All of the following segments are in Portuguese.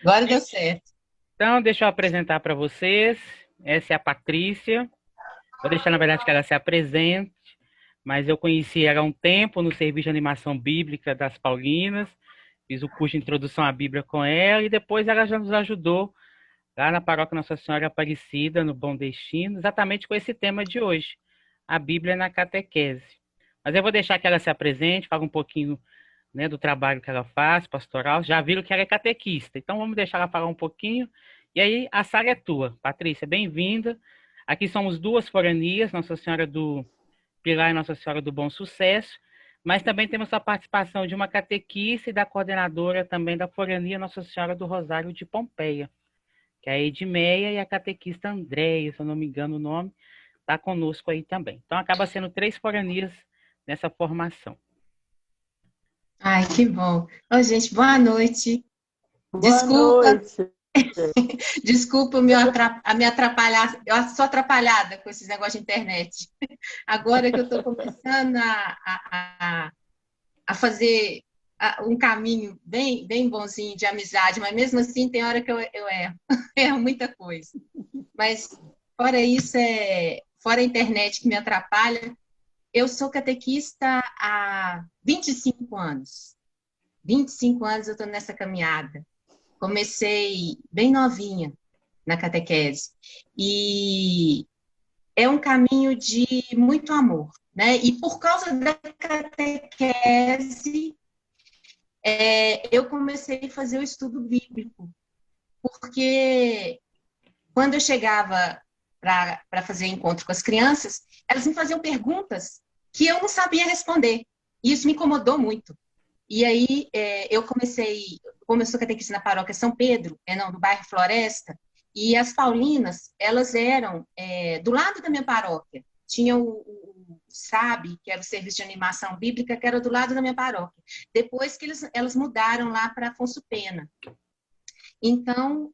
Agora deu certo. Então, deixa eu apresentar para vocês. Essa é a Patrícia. Vou deixar, na verdade, que ela se apresente, mas eu conheci ela há um tempo no serviço de animação bíblica das Paulinas. Fiz o curso de introdução à Bíblia com ela e depois ela já nos ajudou lá na paróquia Nossa Senhora Aparecida, no Bom Destino, exatamente com esse tema de hoje, a Bíblia na catequese. Mas eu vou deixar que ela se apresente, fale um pouquinho, né, do trabalho que ela faz, pastoral. Já viram que ela é catequista, então vamos deixar ela falar um pouquinho. E aí, a sala é tua. Patrícia, bem-vinda. Aqui somos duas foranias, Nossa Senhora do Pilar e Nossa Senhora do Bom Sucesso, mas também temos a participação de uma catequista e da coordenadora também da forania Nossa Senhora do Rosário de Pompeia, que é a Edmeia e a catequista Andréia, se eu não me engano o nome, está conosco aí também. Então acaba sendo três foranias nessa formação. Ai, que bom. Ô, gente, boa noite. Boa Desculpa, noite. desculpa a me atrapalhar. Eu sou atrapalhada com esses negócios de internet. Agora que eu estou começando a fazer um caminho bem bonzinho de amizade, mas mesmo assim tem hora que eu erro. Erro muita coisa. Mas fora isso, fora a internet que me atrapalha, eu sou catequista há 25 anos. 25 anos eu estou nessa caminhada. Comecei bem novinha na catequese. E é um caminho de muito amor, né? E por causa da catequese, eu comecei a fazer o estudo bíblico, porque quando eu chegava para fazer encontro com as crianças, elas me faziam perguntas que eu não sabia responder. E isso me incomodou muito. E aí eu comecei, como eu sou catequista na paróquia São Pedro, não, do bairro Floresta, e as Paulinas, elas eram do lado da minha paróquia. Tinha o SAB, que era o Serviço de Animação Bíblica, que era do lado da minha paróquia. Depois que elas mudaram lá para Afonso Pena. Então,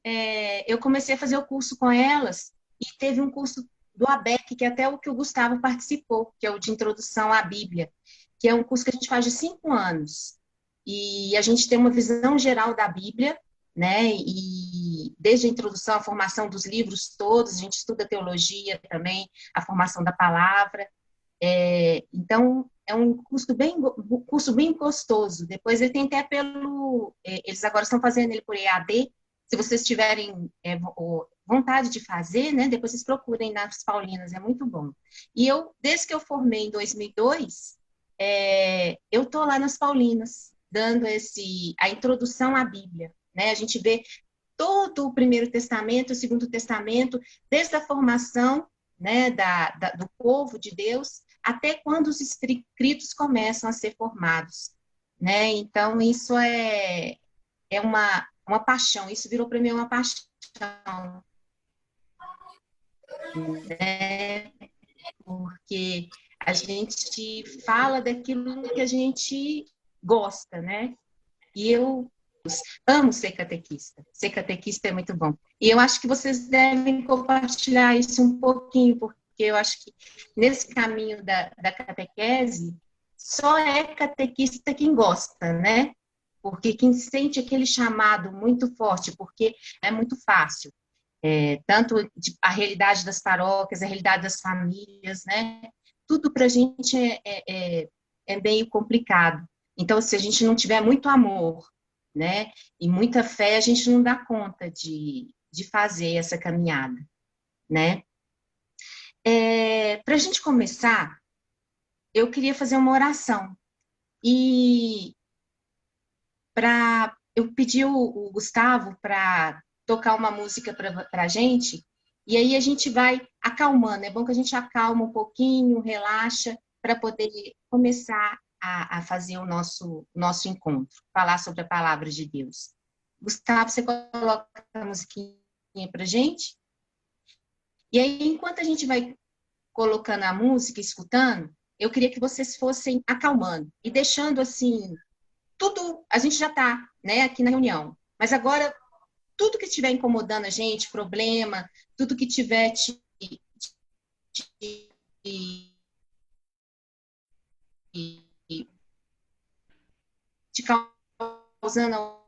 eu comecei a fazer o curso com elas, e teve um curso do ABEC, que é até o que o Gustavo participou, que é o de Introdução à Bíblia, que é um curso que a gente faz de 5 anos. E a gente tem uma visão geral da Bíblia, né? E desde a introdução, a formação dos livros todos, a gente estuda teologia também, a formação da palavra. Então, é um curso bem gostoso. Depois ele tem até eles agora estão fazendo ele por EAD. Se vocês tiverem vontade de fazer, né? Depois vocês procurem nas Paulinas, é muito bom. E desde que eu formei em 2002, eu tô lá nas Paulinas, dando a introdução à Bíblia, né? A gente vê todo o Primeiro Testamento, o Segundo Testamento, desde a formação, né, do povo de Deus, até quando os escritos começam a ser formados, né? Então, isso é uma paixão, isso virou para mim uma paixão, né? Porque a gente fala daquilo que a gente gosta, né? E eu amo ser catequista. Ser catequista é muito bom. E eu acho que vocês devem compartilhar isso um pouquinho, porque eu acho que nesse caminho da catequese, só é catequista quem gosta, né? Porque quem sente aquele chamado muito forte, porque é muito fácil. Tanto a realidade das paróquias, a realidade das famílias, né? Tudo para a gente é meio complicado. Então, se a gente não tiver muito amor, né, e muita fé, a gente não dá conta de fazer essa caminhada, né? Para a gente começar, eu queria fazer uma oração. E eu pedi o Gustavo para tocar uma música para a gente, e aí a gente vai acalmando. É bom que a gente acalma um pouquinho, relaxa, para poder começar a fazer o nosso encontro, falar sobre a palavra de Deus. Gustavo, você coloca a musiquinha para a gente? E aí, enquanto a gente vai colocando a música, escutando, eu queria que vocês fossem acalmando e deixando assim tudo, a gente já está, né, aqui na reunião. Mas agora, tudo que estiver incomodando a gente, problema, tudo que estiver te causando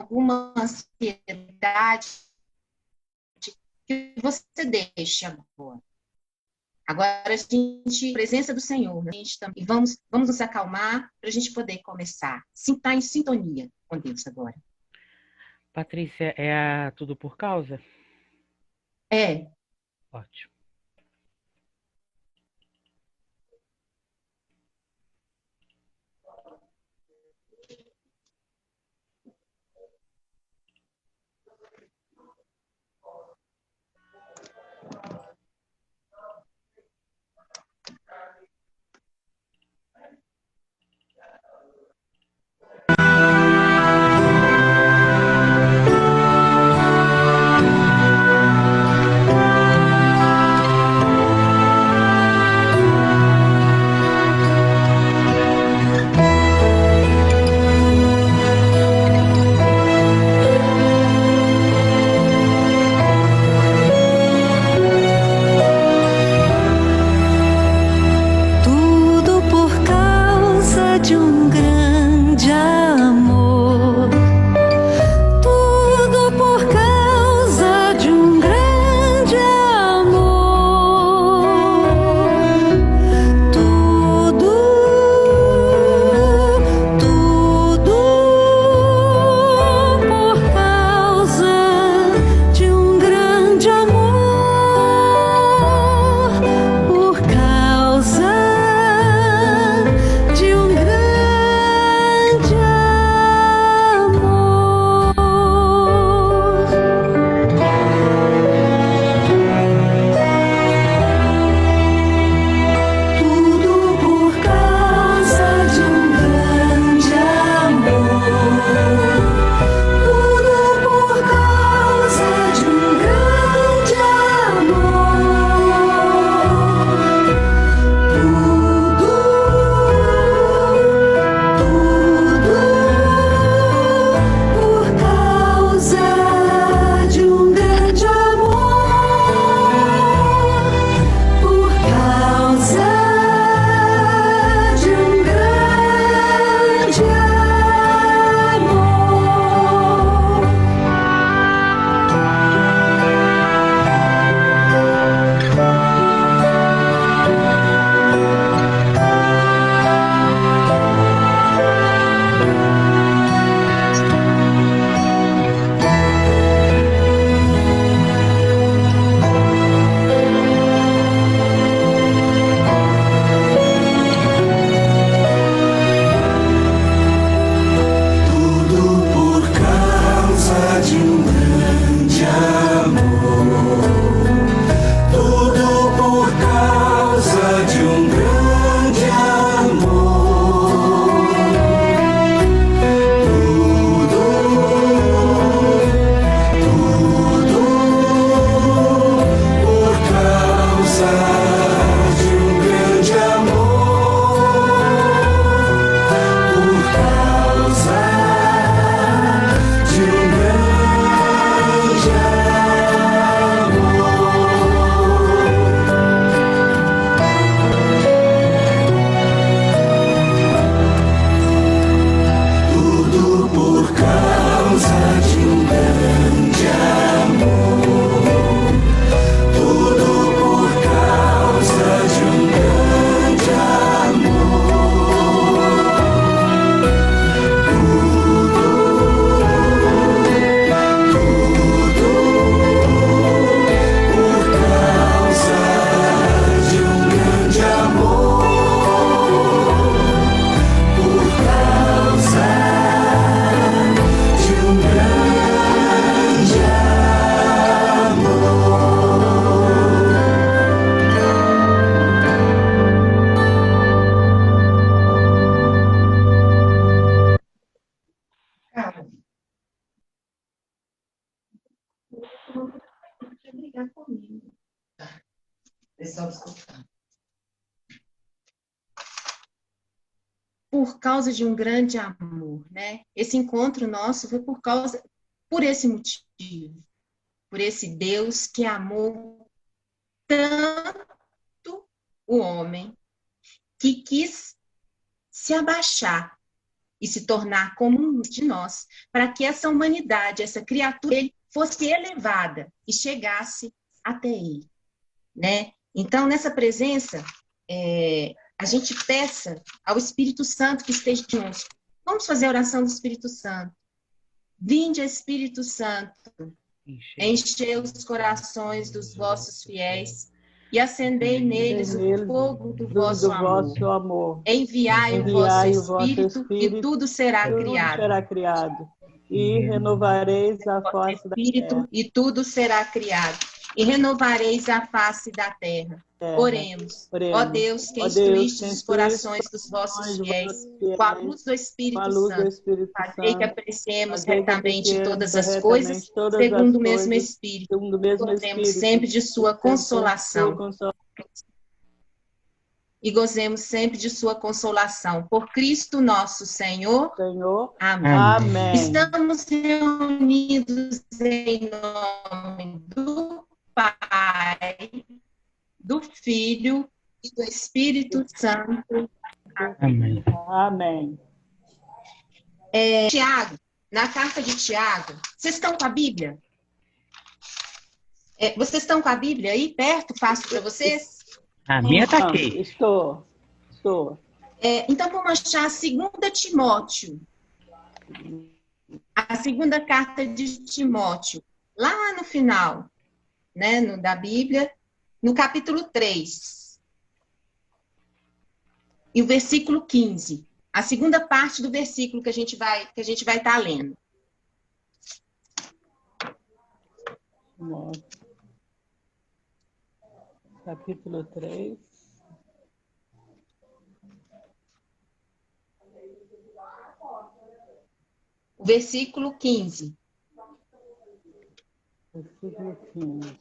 alguma ansiedade, que você deixe agora. Agora, a gente, presença do Senhor, né? A gente também, vamos nos acalmar para a gente poder começar. Estar em sintonia com Deus agora. Patrícia, é a Tudo por Causa? É. Ótimo. Por causa de um grande amor, né? Esse encontro nosso foi por esse motivo, por esse Deus que amou tanto o homem, que quis se abaixar e se tornar como um de nós, para que essa humanidade, essa criatura dele, fosse elevada e chegasse até ele, né? Então, nessa presença, a gente peça ao Espírito Santo que esteja conosco. Vamos fazer a oração do Espírito Santo. Vinde, Espírito Santo, enchei os corações dos vossos fiéis e acendei neles o fogo do vosso amor. Enviai o vosso Espírito e tudo será criado. E renovareis a face da terra. E tudo será criado. E renovareis a face da terra. Oremos. Ó Deus, que instruíste os corações dos vossos fiéis, com a luz do Espírito Santo, fazei que apreciemos retamente todas as coisas, segundo o mesmo Espírito, gozemos sempre de sua consolação. E gozemos sempre de sua consolação. Por Cristo nosso Senhor. Amém. Amém. Estamos reunidos em nome do Pai, do Filho e do Espírito Santo. Amém. Amém. Tiago, na carta de Tiago, vocês estão com a Bíblia? Vocês estão com a Bíblia aí perto? Fácil para vocês? A minha está aqui. Estou. Então, vamos achar a 2 Timóteo. A segunda carta de Timóteo. Lá no final, né, da Bíblia, no capítulo 3. E o versículo 15. A segunda parte do versículo que a gente vai estar lendo. Capítulo 3. O versículo 15. Versículo 15.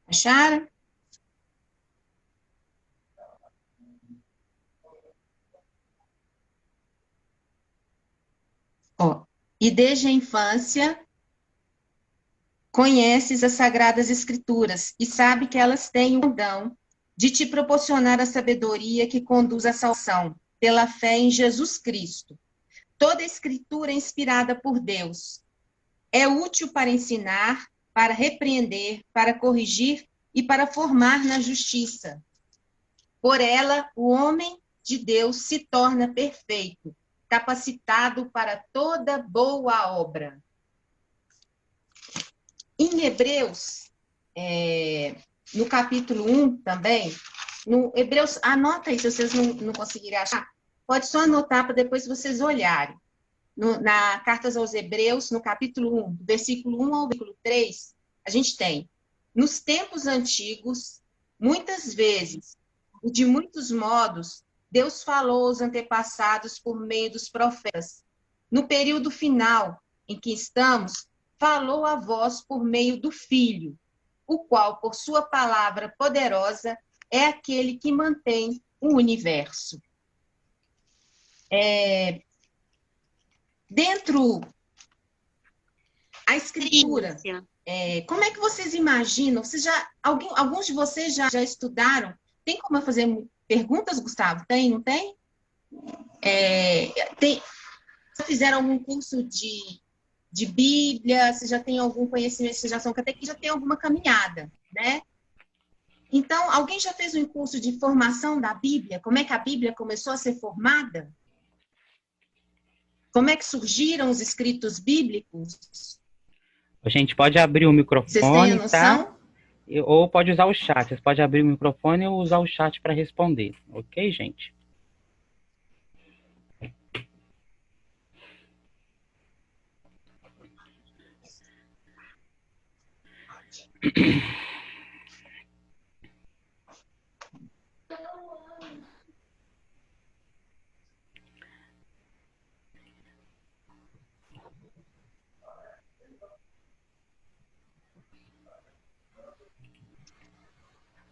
Acharam? E desde a infância conheces as Sagradas Escrituras e sabe que elas têm o dom de te proporcionar a sabedoria que conduz à salvação pela fé em Jesus Cristo. Toda a Escritura é inspirada por Deus. É útil para ensinar, para repreender, para corrigir e para formar na justiça. Por ela, o homem de Deus se torna perfeito, capacitado para toda boa obra. Em Hebreus, no capítulo 1 também, no Hebreus, anota aí se vocês não conseguirem achar, pode só anotar para depois vocês olharem. Na Cartas aos Hebreus, no capítulo 1, do versículo 1 ao versículo 3, a gente tem, nos tempos antigos, muitas vezes, e de muitos modos, Deus falou aos antepassados por meio dos profetas. No período final em que estamos, falou a vós por meio do Filho, o qual, por sua palavra poderosa, é aquele que mantém o universo. Dentro a Escritura, como é que vocês imaginam? Alguns de vocês já estudaram? Tem como eu fazer perguntas, Gustavo? Tem, não tem? Fizeram algum curso de Bíblia? Vocês já têm algum conhecimento? Vocês já são catequistas, já tem alguma caminhada, né? Então, alguém já fez um curso de formação da Bíblia? Como é que a Bíblia começou a ser formada? Como é que surgiram os escritos bíblicos? A gente pode abrir o microfone, vocês têm a noção? Tá? Ou pode usar o chat. Vocês podem abrir o microfone ou usar o chat para responder. Ok, gente?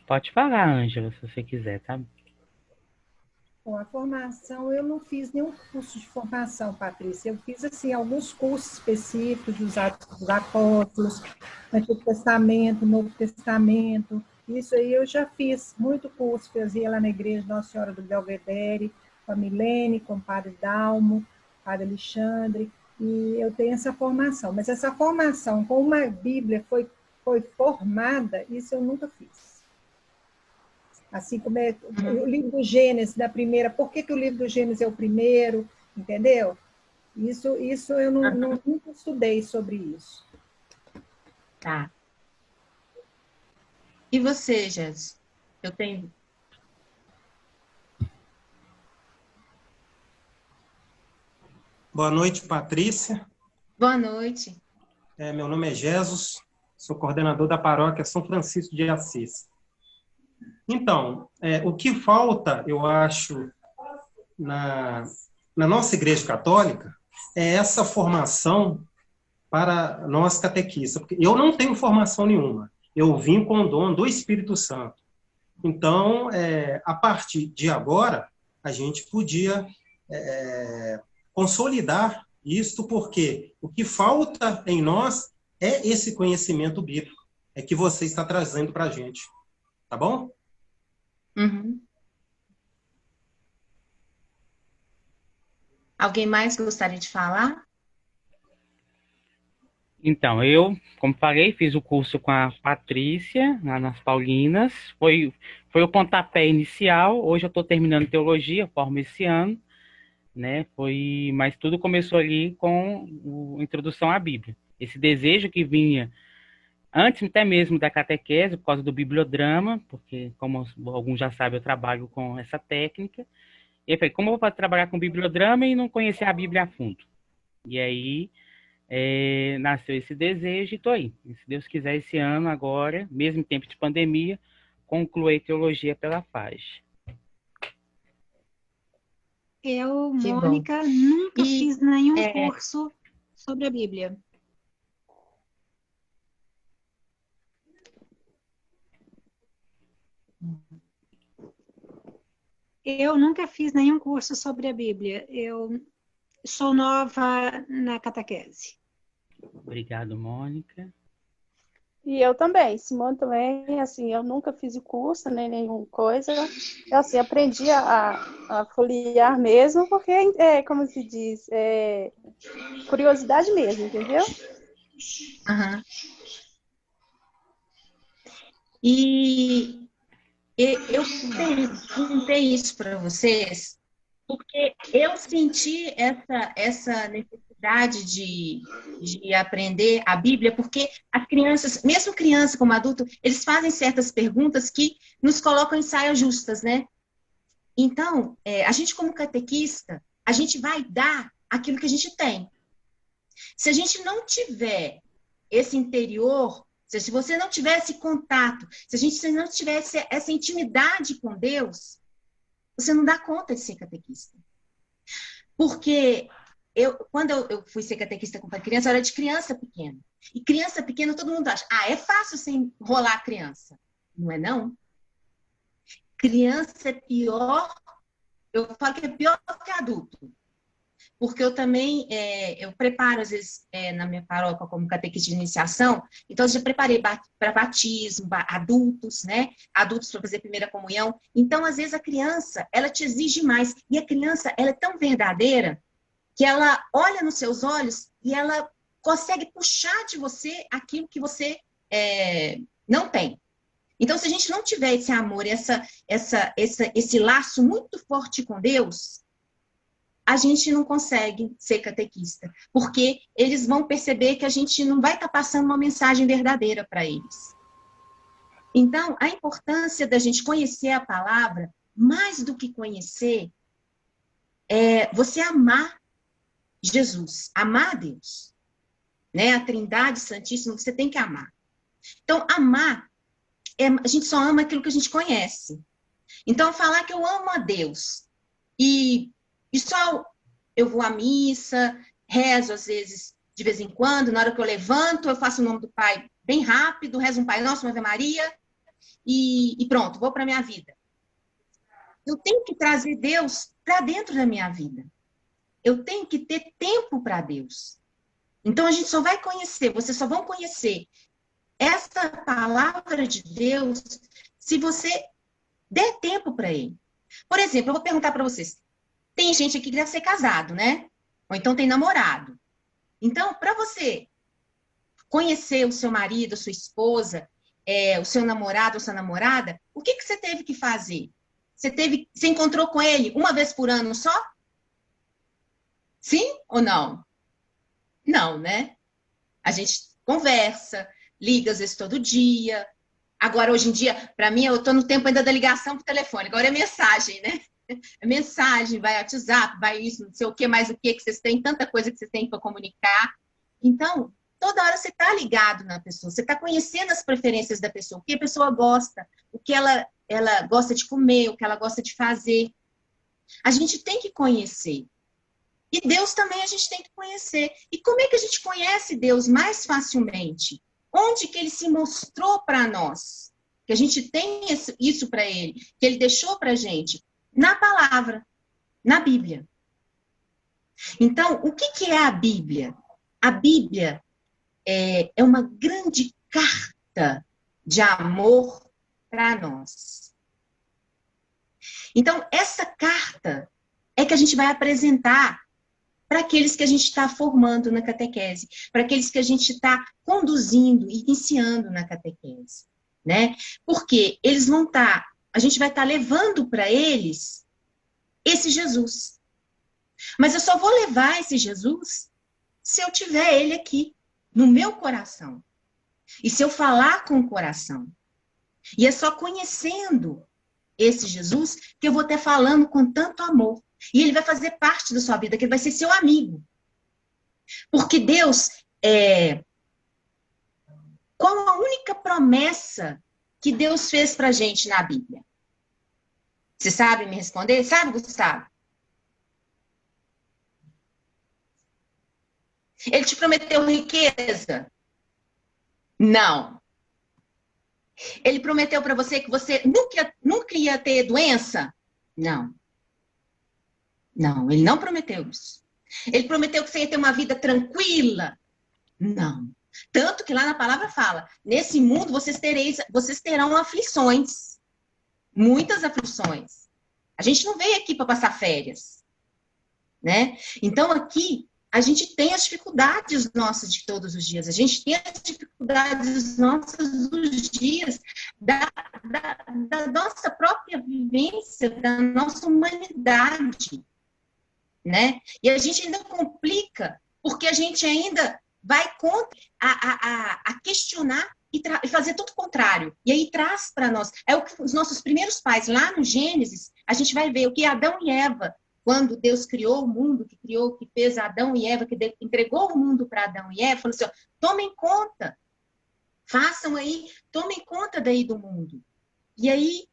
Pode falar, Ângela, se você quiser, tá? Bom, a formação, eu não fiz nenhum curso de formação, Patrícia. Eu fiz, assim, alguns cursos específicos dos Atos dos Apóstolos, Antigo Testamento, Novo Testamento. Isso aí eu já fiz muito curso, fazia lá na igreja Nossa Senhora do Belvedere, com a Milene, com o Padre Dalmo, Padre Alexandre, e eu tenho essa formação. Mas essa formação com uma Bíblia foi formada, isso eu nunca fiz. Assim como é o livro do Gênesis, da primeira, por que o livro do Gênesis é o primeiro, entendeu? Isso eu nunca estudei sobre isso. Tá. E você, Jéssica? Eu tenho... Boa noite, Patrícia. Boa noite. Meu nome é Jesus, sou coordenador da paróquia São Francisco de Assis. Então, o que falta, eu acho, na nossa Igreja Católica, é essa formação para nós catequistas. Porque eu não tenho formação nenhuma, eu vim com o dom do Espírito Santo. Então, a partir de agora, a gente podia consolidar isto, porque o que falta em nós é esse conhecimento bíblico, que você está trazendo para a gente. Tá bom? Uhum. Alguém mais gostaria de falar? Então, eu, como falei, fiz o curso com a Patrícia, lá nas Paulinas. Foi o pontapé inicial. Hoje eu estou terminando teologia, formo esse ano, né? Mas tudo começou ali com a introdução à Bíblia. Esse desejo que vinha antes até mesmo da catequese, por causa do bibliodrama, porque, como alguns já sabem, eu trabalho com essa técnica. E eu falei, como eu vou trabalhar com bibliodrama e não conhecer a Bíblia a fundo? E aí nasceu esse desejo e estou aí. E, se Deus quiser, esse ano, agora, mesmo em tempo de pandemia, concluir teologia pela FAG. Eu, Que Mônica, bom. nunca fiz nenhum curso sobre a Bíblia. Eu nunca fiz nenhum curso sobre a Bíblia. Eu sou nova na catequese. Obrigado, Mônica. E eu também, Simone também, assim, eu nunca fiz o curso, nem nenhuma coisa. Eu, assim, aprendi a folhear mesmo, porque, como se diz, curiosidade mesmo, entendeu? Uhum. E eu perguntei isso para vocês porque eu senti essa necessidade de aprender a Bíblia, porque as crianças, mesmo criança como adulto, eles fazem certas perguntas que nos colocam em saias justas, né? Então, a gente como catequista, a gente vai dar aquilo que a gente tem. Se a gente não tiver esse interior, se você não tiver esse contato, se a gente não tivesse essa intimidade com Deus, você não dá conta de ser catequista. Porque quando eu fui ser catequista com criança, eu era de criança pequena. E criança pequena, todo mundo acha, é fácil você enrolar a criança. Não é, não? Criança é pior, eu falo que é pior que adulto. Porque eu também, eu preparo, às vezes, na minha paróquia, como catequista de iniciação, então eu já preparei para batismo, adultos, né? Adultos para fazer primeira comunhão. Então, às vezes, a criança, ela te exige mais. E a criança, ela é tão verdadeira que ela olha nos seus olhos e ela consegue puxar de você aquilo que você não tem. Então, se a gente não tiver esse amor, esse laço muito forte com Deus, a gente não consegue ser catequista, porque eles vão perceber que a gente não vai estar passando uma mensagem verdadeira para eles. Então, a importância da gente conhecer a palavra, mais do que conhecer, é você amar Jesus, amar Deus, né? A Trindade Santíssima, você tem que amar. Então, amar, a gente só ama aquilo que a gente conhece. Então, falar que eu amo a Deus e só eu vou à missa, rezo às vezes, de vez em quando, na hora que eu levanto, eu faço o nome do Pai bem rápido, rezo um Pai Nosso, uma Ave Maria, e pronto, vou para a minha vida. Eu tenho que trazer Deus para dentro da minha vida. Eu tenho que ter tempo para Deus. Então, a gente só vai conhecer, vocês só vão conhecer essa palavra de Deus se você der tempo para ele. Por exemplo, eu vou perguntar para vocês. Tem gente aqui que deve ser casado, né? Ou então tem namorado. Então, para você conhecer o seu marido, a sua esposa, o seu namorado ou sua namorada, o que você teve que fazer? Você encontrou com ele uma vez por ano só? Sim ou não? Não, né? A gente conversa, liga às vezes todo dia. Agora, hoje em dia, para mim, eu estou no tempo ainda da ligação por telefone. Agora é mensagem, né? É mensagem, vai WhatsApp, vai isso, não sei o que, mais o que vocês têm, tanta coisa que vocês têm para comunicar. Então, toda hora você está ligado na pessoa, você está conhecendo as preferências da pessoa, o que a pessoa gosta, o que ela gosta de comer, o que ela gosta de fazer. A gente tem que conhecer. E Deus também a gente tem que conhecer. E como é que a gente conhece Deus mais facilmente? Onde que ele se mostrou para nós? Que a gente tem isso para ele, que ele deixou para a gente? Na palavra, na Bíblia. Então, o que é a Bíblia? A Bíblia é uma grande carta de amor para nós. Então, essa carta é que a gente vai apresentar para aqueles que a gente está formando na catequese, para aqueles que a gente está conduzindo, iniciando na catequese, né? Porque eles vão estar, a gente vai estar levando para eles esse Jesus. Mas eu só vou levar esse Jesus se eu tiver ele aqui, no meu coração. E se eu falar com o coração. E é só conhecendo esse Jesus que eu vou estar falando com tanto amor. E ele vai fazer parte da sua vida, que ele vai ser seu amigo. Porque Deus, qual a única promessa que Deus fez para a gente na Bíblia? Você sabe me responder? Sabe, Gustavo? Ele te prometeu riqueza? Não. Ele prometeu para você que você nunca ia ter doença? Não. Não, ele não prometeu isso. Ele prometeu que você ia ter uma vida tranquila? Não. Tanto que lá na palavra fala, nesse mundo vocês terão aflições. Muitas aflições. A gente não veio aqui para passar férias, né? Então aqui a gente tem as dificuldades nossas de todos os dias. A gente tem as dificuldades nossas dos dias da nossa própria vivência, da nossa humanidade. Né? E a gente ainda complica, porque a gente ainda vai contra a questionar e fazer tudo o contrário. E aí traz para nós. É o que os nossos primeiros pais, lá no Gênesis, a gente vai ver o que Adão e Eva, quando Deus criou o mundo, que fez Adão e Eva, que entregou o mundo para Adão e Eva, falou assim, ó, tomem conta, façam aí, tomem conta daí do mundo. E aí,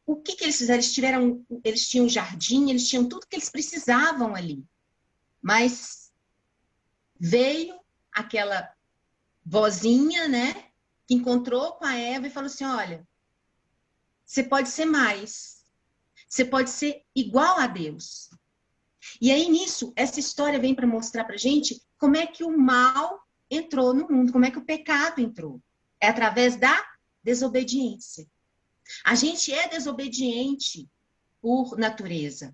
o que eles fizeram? Eles tinham um jardim, eles tinham tudo que eles precisavam ali. Mas veio aquela vozinha, né, que encontrou com a Eva e falou assim, olha, você pode ser mais. Você pode ser igual a Deus. E aí, nisso, essa história vem para mostrar para a gente como é que o mal entrou no mundo, como é que o pecado entrou. É através da desobediência. A gente é desobediente por natureza.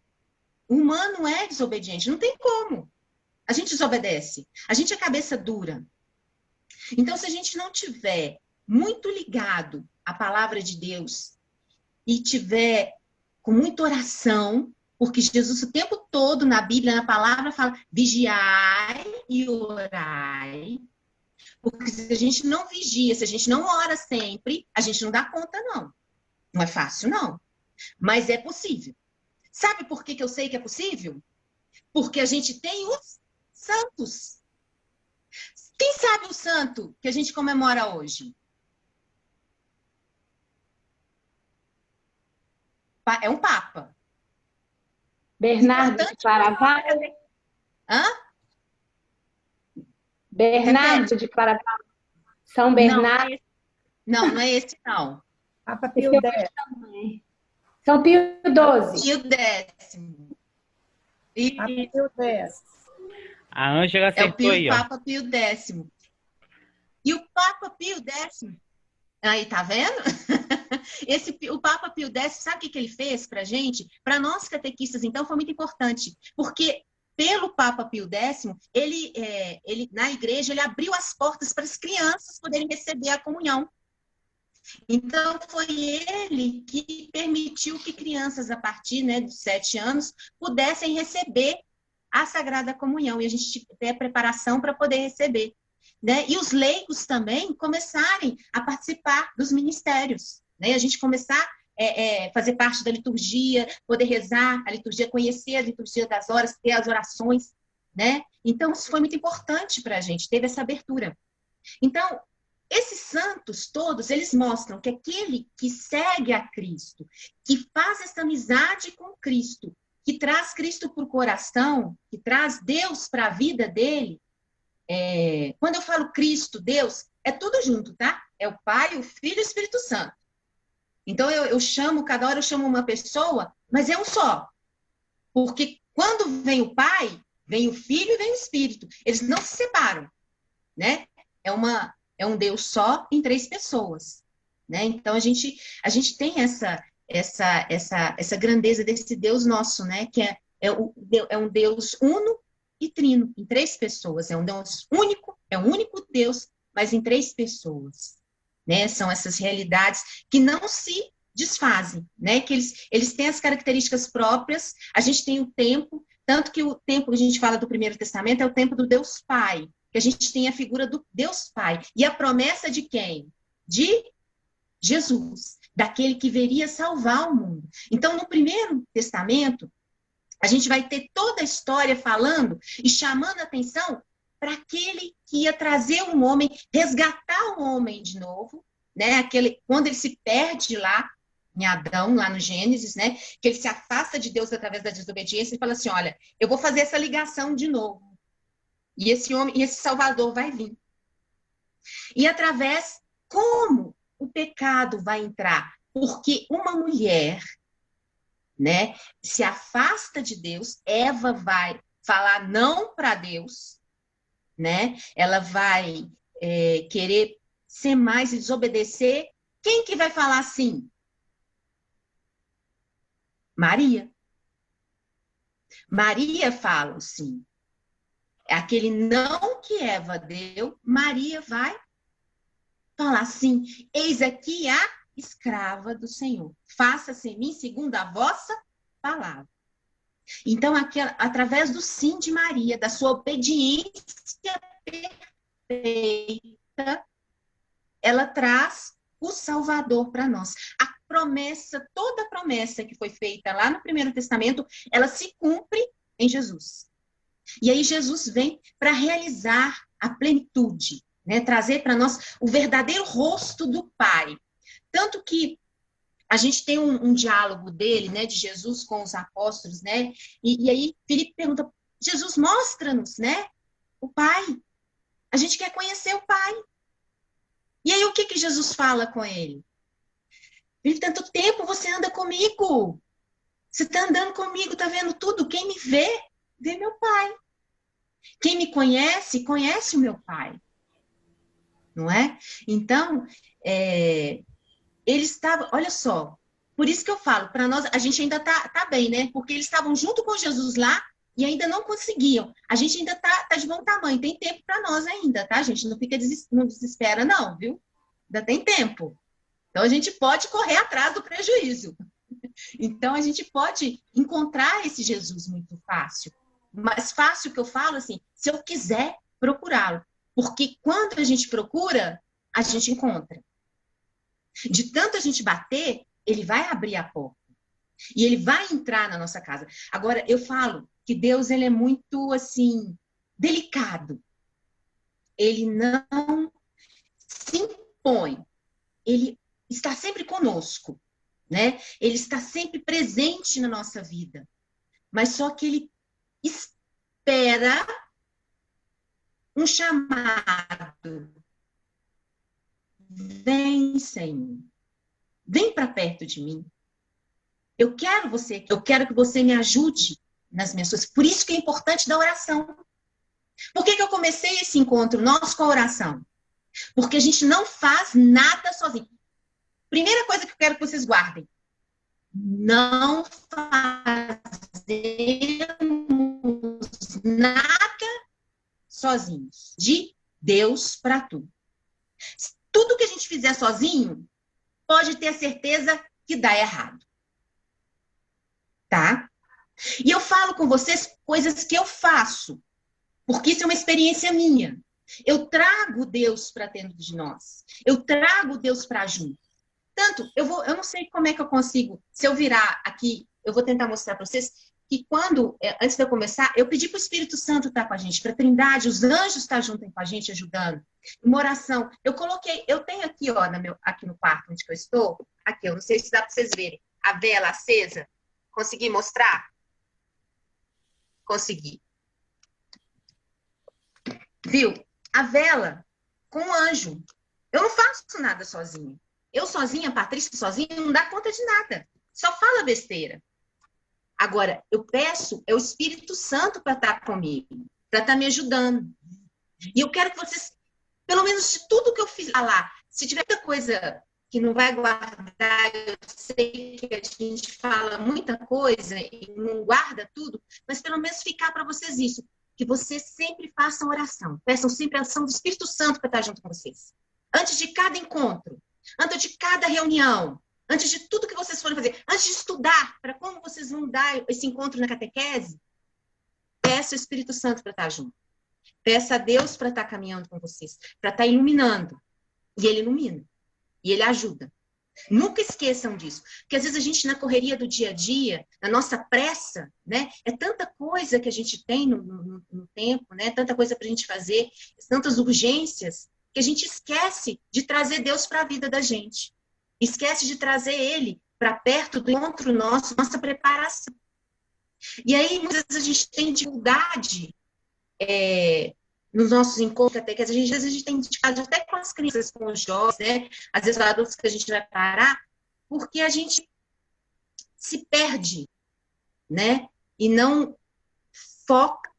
O humano é desobediente, não tem como. A gente desobedece. A gente é cabeça dura. Então, se a gente não tiver muito ligado à palavra de Deus e tiver com muita oração, porque Jesus o tempo todo na Bíblia, na palavra, fala vigiai e orai. Porque se a gente não vigia, se a gente não ora sempre, a gente não dá conta, não. Não é fácil, não. Mas é possível. Sabe por que eu sei que é possível? Porque a gente tem os santos. Quem sabe o santo que a gente comemora hoje? É um papa. Bernardo de Claraval. Hã? Bernardo de Claraval. São Bernardo. Não é esse, não. Papa Pio X. São Pio XII. Pio X. A Pio X. A Ângela É o acertou aí, ó. Papa Pio X. E o Papa Pio X, aí tá vendo? O Papa Pio X, sabe o que ele fez para a gente? Para nós catequistas, então, foi muito importante, porque pelo Papa Pio X, ele na igreja, ele abriu as portas para as crianças poderem receber a comunhão. Então, foi ele que permitiu que crianças, a partir, né, dos 7 anos, pudessem receber a Sagrada Comunhão, e a gente ter a preparação para poder receber. Né? E os leigos também começarem a participar dos ministérios, né? A gente começar a fazer parte da liturgia, poder rezar a liturgia, conhecer a liturgia das horas, ter as orações, né? Então, isso foi muito importante para a gente, teve essa abertura. Então, esses santos todos, eles mostram que aquele que segue a Cristo, que faz essa amizade com Cristo, que traz Cristo para o coração, que traz Deus para a vida dele, quando eu falo Cristo, Deus, é tudo junto, tá? É o Pai, o Filho e o Espírito Santo. Então, eu chamo, cada hora eu chamo uma pessoa, mas é um só. Porque quando vem o Pai, vem o Filho e vem o Espírito. Eles não se separam, né? É um Deus só em 3 pessoas, né? Então, a gente tem essa grandeza desse Deus nosso, né? Que é um Deus uno e trino, em 3 pessoas. É um Deus único, é um único Deus, mas em 3 pessoas. Né? São essas realidades que não se desfazem, né? Que eles têm as características próprias, a gente tem o tempo, tanto que o tempo que a gente fala do Primeiro Testamento é o tempo do Deus Pai, que a gente tem a figura do Deus Pai. E a promessa de quem? De Jesus, daquele que viria salvar o mundo. Então, no Primeiro Testamento, a gente vai ter toda a história falando e chamando a atenção para aquele que ia trazer um homem, resgatar o homem de novo, né? Quando ele se perde lá em Adão, lá no Gênesis, né? Que ele se afasta de Deus através da desobediência e fala assim, olha, eu vou fazer essa ligação de novo. E esse homem, e esse Salvador vai vir. E através, como o pecado vai entrar? Porque uma mulher, né, se afasta de Deus, Eva vai falar não para Deus, né? Ela vai querer ser mais e desobedecer. Quem que vai falar assim? Maria. Maria fala sim. Aquele não que Eva deu, Maria vai falar assim, eis aqui a escrava do Senhor. Faça-se em mim segundo a vossa palavra. Então, através do sim de Maria, da sua obediência perfeita, ela traz o Salvador para nós. A promessa, toda a promessa que foi feita lá no Primeiro Testamento, ela se cumpre em Jesus. E aí Jesus vem para realizar a plenitude, né? Trazer para nós o verdadeiro rosto do Pai. Tanto que a gente tem um diálogo dele, né, de Jesus com os apóstolos, né? E aí Filipe pergunta, Jesus, mostra-nos, né, o Pai. A gente quer conhecer o Pai. E aí o que Jesus fala com ele? Ele, tanto tempo você anda comigo. Você está andando comigo, está vendo tudo. Quem me vê, vê meu Pai. Quem me conhece, conhece o meu Pai. Não é? Então, eles estavam, olha só, por isso que eu falo, para nós, a gente ainda tá bem, né? Porque eles estavam junto com Jesus lá e ainda não conseguiam. A gente ainda tá de bom tamanho, tem tempo para nós ainda, tá, gente? Não desespera não, viu? Ainda tem tempo. Então, a gente pode correr atrás do prejuízo. Então, a gente pode encontrar esse Jesus muito fácil. Mais fácil que eu falo, assim, se eu quiser procurá-lo. Porque quando a gente procura, a gente encontra. De tanto a gente bater, ele vai abrir a porta. E ele vai entrar na nossa casa. Agora, eu falo que Deus, ele é muito, assim, delicado. Ele não se impõe. Ele está sempre conosco, né? Ele está sempre presente na nossa vida. Mas só que ele espera um chamado. Vem, Senhor. Vem para perto de mim. Eu quero que você me ajude nas minhas coisas. Por isso que é importante da oração. Por que eu comecei esse encontro nosso com a oração? Porque a gente não faz nada sozinho. Primeira coisa que eu quero que vocês guardem. Não fazemos nada sozinhos. De Deus para tudo. Tudo que a gente fizer sozinho, pode ter certeza que dá errado. Tá? E eu falo com vocês coisas que eu faço. Porque isso é uma experiência minha. Eu trago Deus para dentro de nós. Eu trago Deus para junto. Tanto, eu não sei como é que eu consigo, se eu virar aqui, eu vou tentar mostrar para vocês que antes de eu começar, eu pedi para o Espírito Santo estar com a gente, para a Trindade, os anjos estar junto com a gente, ajudando. Uma oração. Eu tenho aqui, ó, aqui no quarto onde eu estou, aqui, eu não sei se dá para vocês verem, a vela acesa. Consegui mostrar? Consegui. Viu? A vela com o anjo. Eu não faço nada sozinha. Eu sozinha, Patrícia sozinha, não dá conta de nada. Só fala besteira. Agora, eu peço, é o Espírito Santo para estar comigo, para estar me ajudando. E eu quero que vocês, pelo menos de tudo que eu fiz lá, se tiver muita coisa que não vai guardar, eu sei que a gente fala muita coisa e não guarda tudo, mas pelo menos ficar para vocês isso, que vocês sempre façam oração, peçam sempre a ação do Espírito Santo para estar junto com vocês. Antes de cada encontro, antes de cada reunião, antes de tudo que vocês forem fazer, antes de estudar para como vocês vão dar esse encontro na catequese, peça o Espírito Santo para estar junto. Peça a Deus para estar caminhando com vocês, para estar iluminando. E Ele ilumina. E Ele ajuda. Nunca esqueçam disso. Porque às vezes a gente, na correria do dia a dia, na nossa pressa, né? É tanta coisa que a gente tem no tempo, né? Tanta coisa para a gente fazer, tantas urgências, que a gente esquece de trazer Deus para a vida da gente. Esquece de trazer Ele para perto do encontro nosso, nossa preparação. E aí, muitas vezes, a gente tem dificuldade nos nossos encontros, até que às vezes a gente tem dificuldade até com as crianças, com os jovens, né? Às vezes, os adultos que a gente vai parar, porque a gente se perde, né? E não foca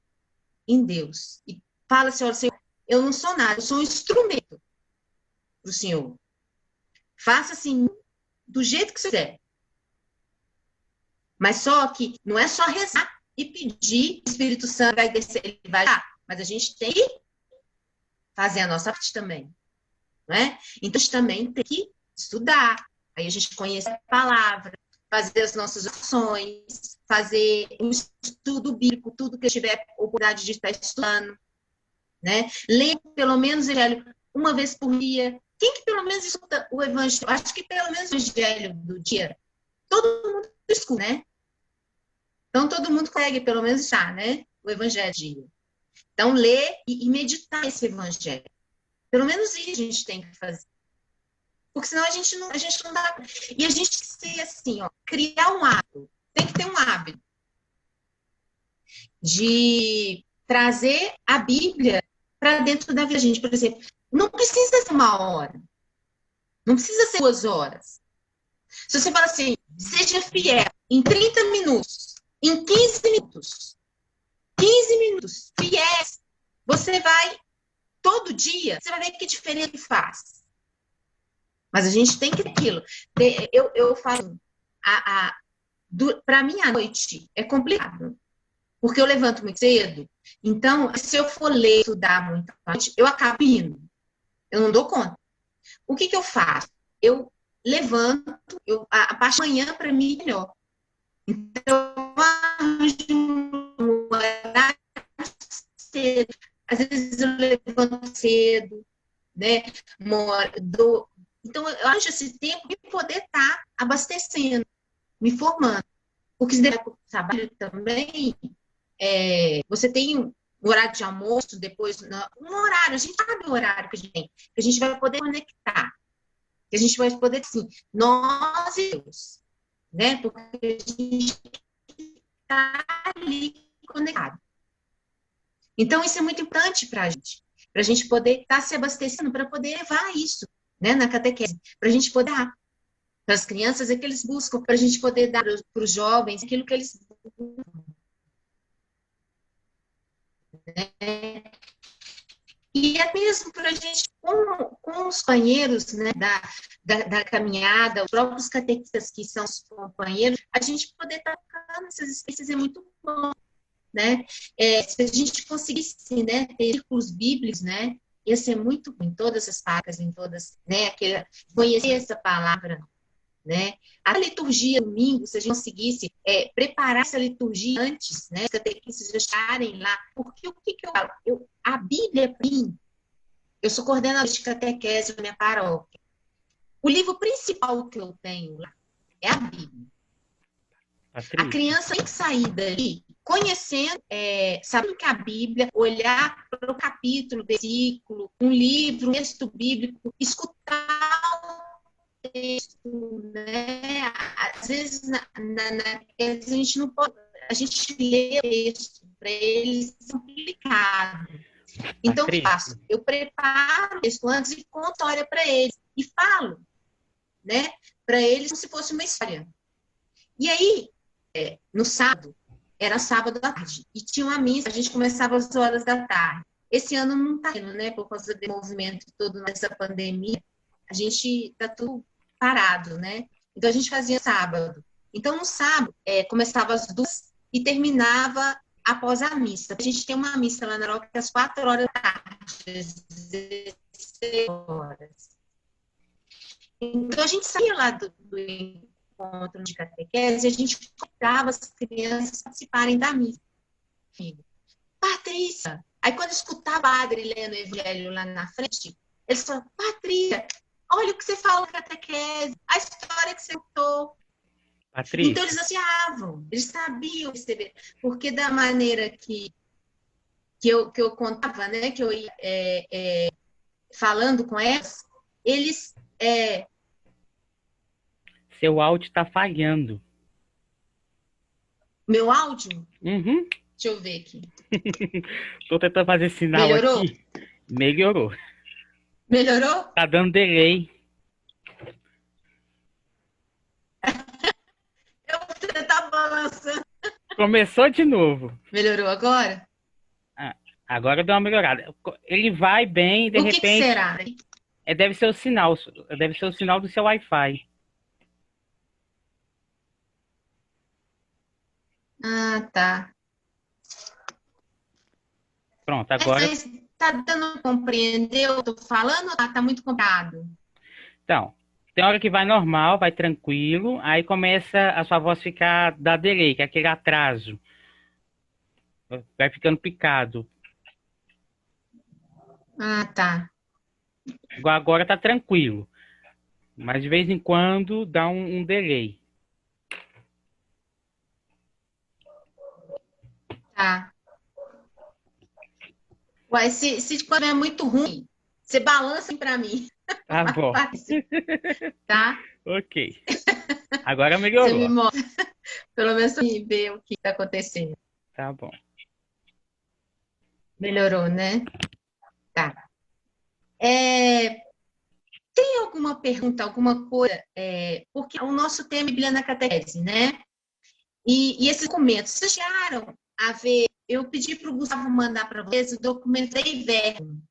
em Deus. E fala assim, olha, Senhor, eu não sou nada, eu sou um instrumento para o Senhor. Faça assim, do jeito que você quiser. Mas só que não é só rezar e pedir, o Espírito Santo vai descer, ele vai dar. Mas a gente tem que fazer a nossa parte também. Não é? Então, a gente também tem que estudar. Aí a gente conhece a palavra, fazer as nossas orações, fazer um estudo bíblico, tudo que eu tiver oportunidade de estar estudando. Né? Ler pelo menos o Evangelho uma vez por dia. Quem que pelo menos escuta o Evangelho? Acho que pelo menos o Evangelho do dia, todo mundo escuta, né? Então, todo mundo consegue pelo menos estar, né? O Evangelho do dia. Então, ler e meditar esse Evangelho. Pelo menos isso a gente tem que fazer. Porque senão a gente não dá... E a gente tem que ser assim, ó, criar um hábito. Tem que ter um hábito de trazer a Bíblia para dentro da vida da gente. Por exemplo, não precisa ser 1 hora. Não precisa ser 2 horas. Se você fala assim, seja fiel em 30 minutos, em 15 minutos, 15 minutos, fiéis, você vai, todo dia, você vai ver que diferença faz. Mas a gente tem que ter aquilo. Eu falo, para mim a noite é complicado, porque eu levanto muito cedo, então, se eu for ler, estudar muito à noite, eu acabo indo. Eu não dou conta. O que eu faço? Eu levanto, a parte da manhã, para mim, é melhor. Então, eu arranjo um horário cedo. Às vezes, eu levanto cedo, né? Então, eu acho esse tempo de poder estar abastecendo, me formando. Porque se der trabalho também, você tem um horário de almoço, depois um horário, a gente sabe o horário que a gente tem, que a gente vai poder conectar, que a gente vai poder, assim, nós e Deus, né? Porque a gente está ali conectado. Então, isso é muito importante para a gente poder estar se abastecendo, para poder levar isso, né, na catequese, para a gente poder dar. para as crianças é que eles buscam para a gente poder dar para os jovens aquilo que eles buscam, né? E é mesmo para a gente, com os companheiros, né, da caminhada, os próprios catequistas que são os companheiros, a gente poder estar tocando essas experiências é muito bom, né? Se a gente conseguisse, né, ter círculos bíblicos, né, ia ser muito bom em todas as partes, em todas, né, conhecer essa palavra, né? A liturgia domingo, se a gente conseguisse preparar essa liturgia antes, né, os catequistas já estarem lá, porque o que eu falo? A Bíblia, para mim, eu sou coordenadora de catequese da minha paróquia. O livro principal que eu tenho lá é a Bíblia. A criança tem que sair dali conhecendo, sabendo que a Bíblia, olhar para o capítulo, versículo, um livro, um texto bíblico, escutar o texto, né? Às vezes a gente não pode, a gente lê o texto para eles é complicado. Então, o que eu faço? Eu preparo o texto antes e conto a história para eles e falo, né, para eles como se fosse uma história. E aí, no sábado, era sábado à tarde, e tinha uma missa, a gente começava às horas da tarde. Esse ano não está indo, né, por causa do movimento todo nessa pandemia, a gente está tudo parado, né? Então, a gente fazia sábado. Então, no sábado, começava às 2 e terminava após a missa. A gente tem uma missa lá na Europa às 4 horas da tarde, às 16 horas. Então, a gente saía lá do encontro de catequese e a gente convidava as crianças a participarem da missa. Patrícia! Aí, quando eu escutava a padre lendo o evangelho lá na frente, eles falavam, Patrícia, olha o que você falou na catequese, a história que você contou. Patrícia. Então, eles ansiavam, eles sabiam receber, porque da maneira que eu contava, né, que eu ia falando com eles... Seu áudio está falhando. Meu áudio? Uhum. Deixa eu ver aqui. Estou tentando fazer sinal. Melhorou? Aqui. Melhorou. Melhorou? Tá dando delay. Você tá balançando. Começou de novo. Melhorou agora? Agora deu uma melhorada. Ele vai bem, de repente... O que será? Deve ser o sinal do seu Wi-Fi. Ah, tá. Pronto, agora... Mas tá dando compreender? Eu tô falando ou tá muito complicado? Então, tem hora que vai normal, vai tranquilo, aí começa a sua voz ficar da delay, que é aquele atraso. Vai ficando picado. Ah, tá. Agora tá tranquilo. Mas de vez em quando dá um delay. Tá. Ué, se quando é muito ruim, você balança para mim. Tá bom. Tá? Ok. Agora melhorou. Você me mostra. Pelo menos você vê o que está acontecendo. Tá bom. Melhorou, né? Tá. Tem alguma pergunta, alguma coisa? Porque o nosso tema é Bíblia na Catequese, né? E esses documentos, vocês chegaram a ver? Eu pedi para o Gustavo mandar para vocês o documento da Iverno.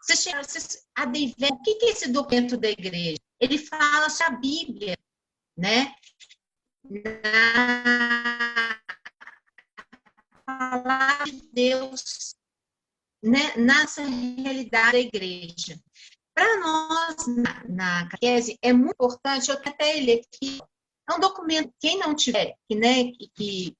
Vocês chegaram a Iverno, o que é esse documento da igreja? Ele fala sobre a Bíblia, né? Na palavra de Deus, né? Nessa realidade da igreja. Para nós, na catequese, é muito importante, eu até ele aqui, é um documento, quem não tiver, que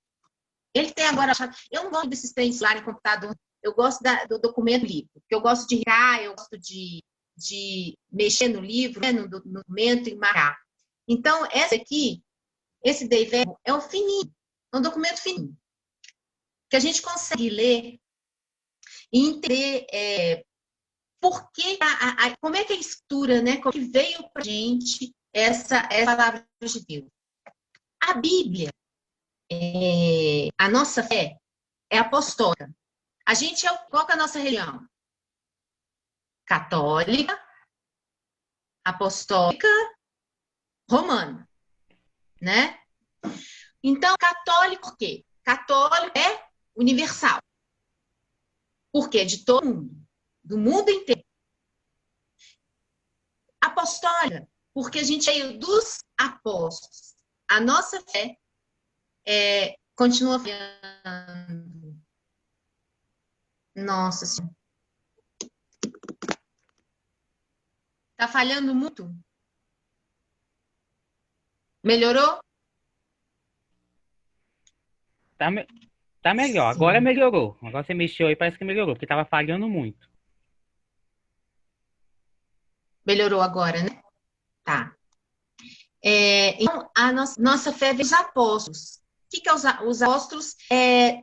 ele tem agora, eu não gosto desses trens lá em computador, eu gosto do documento livro, porque eu gosto de ricar, eu gosto de mexer no livro, né, no documento e marcar. Então, esse David é um fininho, é um documento fininho, que a gente consegue ler e entender porque como é que a escritura, né, como que veio para a gente essa palavra de Deus. A Bíblia, a nossa fé é apostólica. A gente qual que é a nossa religião? Católica, apostólica romana, né? Então, católico o quê? Católico é universal. Por quê? De todo mundo, do mundo inteiro. Apostólica, porque a gente veio dos apóstolos. A nossa fé continua falhando. Nossa Senhora. Está falhando muito? Melhorou? Tá melhor. Sim. Agora melhorou. Agora você mexeu aí, parece que melhorou, porque tava falhando muito. Melhorou agora, né? Tá. Então, a nossa fé vem dos apóstolos. O que é os apóstolos?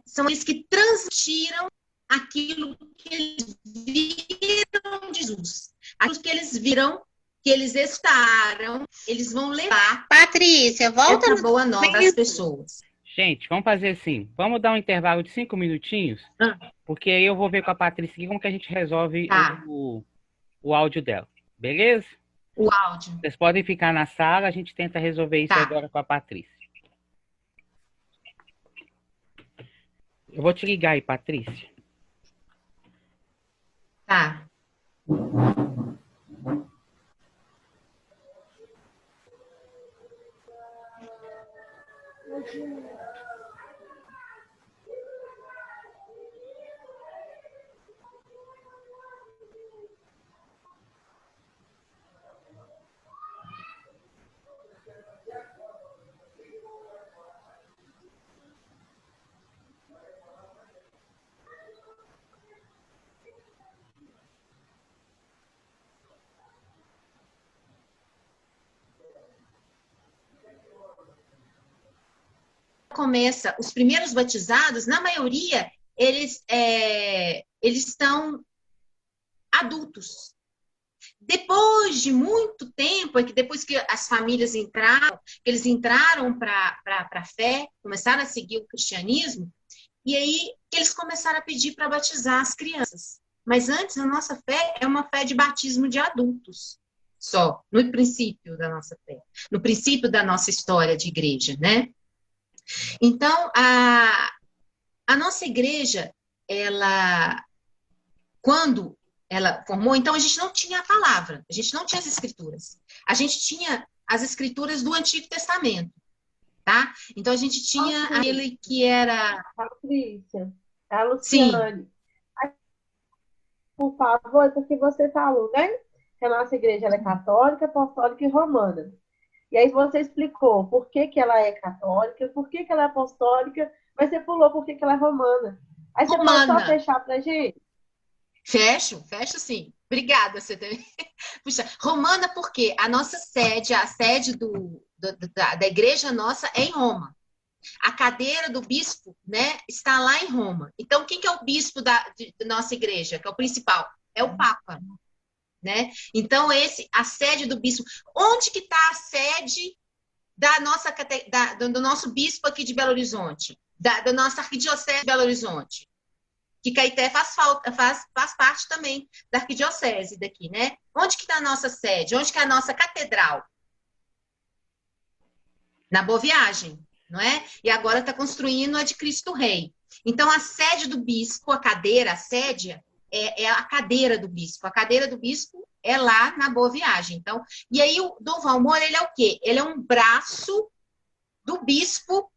São eles que transmitiram aquilo que eles viram de Jesus. Aquilo que eles viram, que eles escutaram, eles vão levar Patrícia, volta essa no boa nova às pessoas. Gente, vamos fazer assim. Vamos dar um intervalo de 5 minutinhos, porque aí eu vou ver com a Patrícia aqui como que a gente resolve Tá. o áudio dela. Beleza? O áudio. Vocês podem ficar na sala, a gente tenta resolver isso Tá. agora com a Patrícia. Eu vou te ligar aí, Patrícia. Tá. Começa, os primeiros batizados, na maioria, eles estão adultos. Depois de muito tempo, depois que as famílias entraram, que eles entraram para a fé, começaram a seguir o cristianismo, e aí eles começaram a pedir para batizar as crianças. Mas antes, a nossa fé é uma fé de batismo de adultos, só, no princípio da nossa fé, no princípio da nossa história de igreja, né? Então, a nossa igreja, quando ela formou, então a gente não tinha a palavra, a gente não tinha as escrituras. A gente tinha as escrituras do Antigo Testamento, tá? Então a gente tinha aquele que era... Patrícia, a Luciane. Por favor, porque você falou, né? Que a nossa igreja ela é católica, apostólica e romana. E aí você explicou por que ela é católica, por que ela é apostólica, mas você pulou por que ela é romana. Aí você pode só fechar pra gente? Fecho sim. Obrigada, você também. Puxa, romana porque a nossa sede, a sede da igreja nossa é em Roma. A cadeira do bispo, né, está lá em Roma. Então, quem que é o bispo da nossa igreja, que é o principal? É o Papa. Né? Então, a sede do bispo. Onde que está a sede do nosso bispo aqui de Belo Horizonte? Da nossa arquidiocese de Belo Horizonte? Que Caeté faz parte também da arquidiocese daqui, né? Onde que está a nossa sede? Onde que é a nossa catedral? Na Boa Viagem, não é? E agora está construindo a de Cristo Rei. Então, a sede do bispo, a cadeira, a sede... É a cadeira do bispo. A cadeira do bispo é lá na Boa Viagem. Então, e aí o Dom Valmor, ele é o quê? Ele é um braço do bispo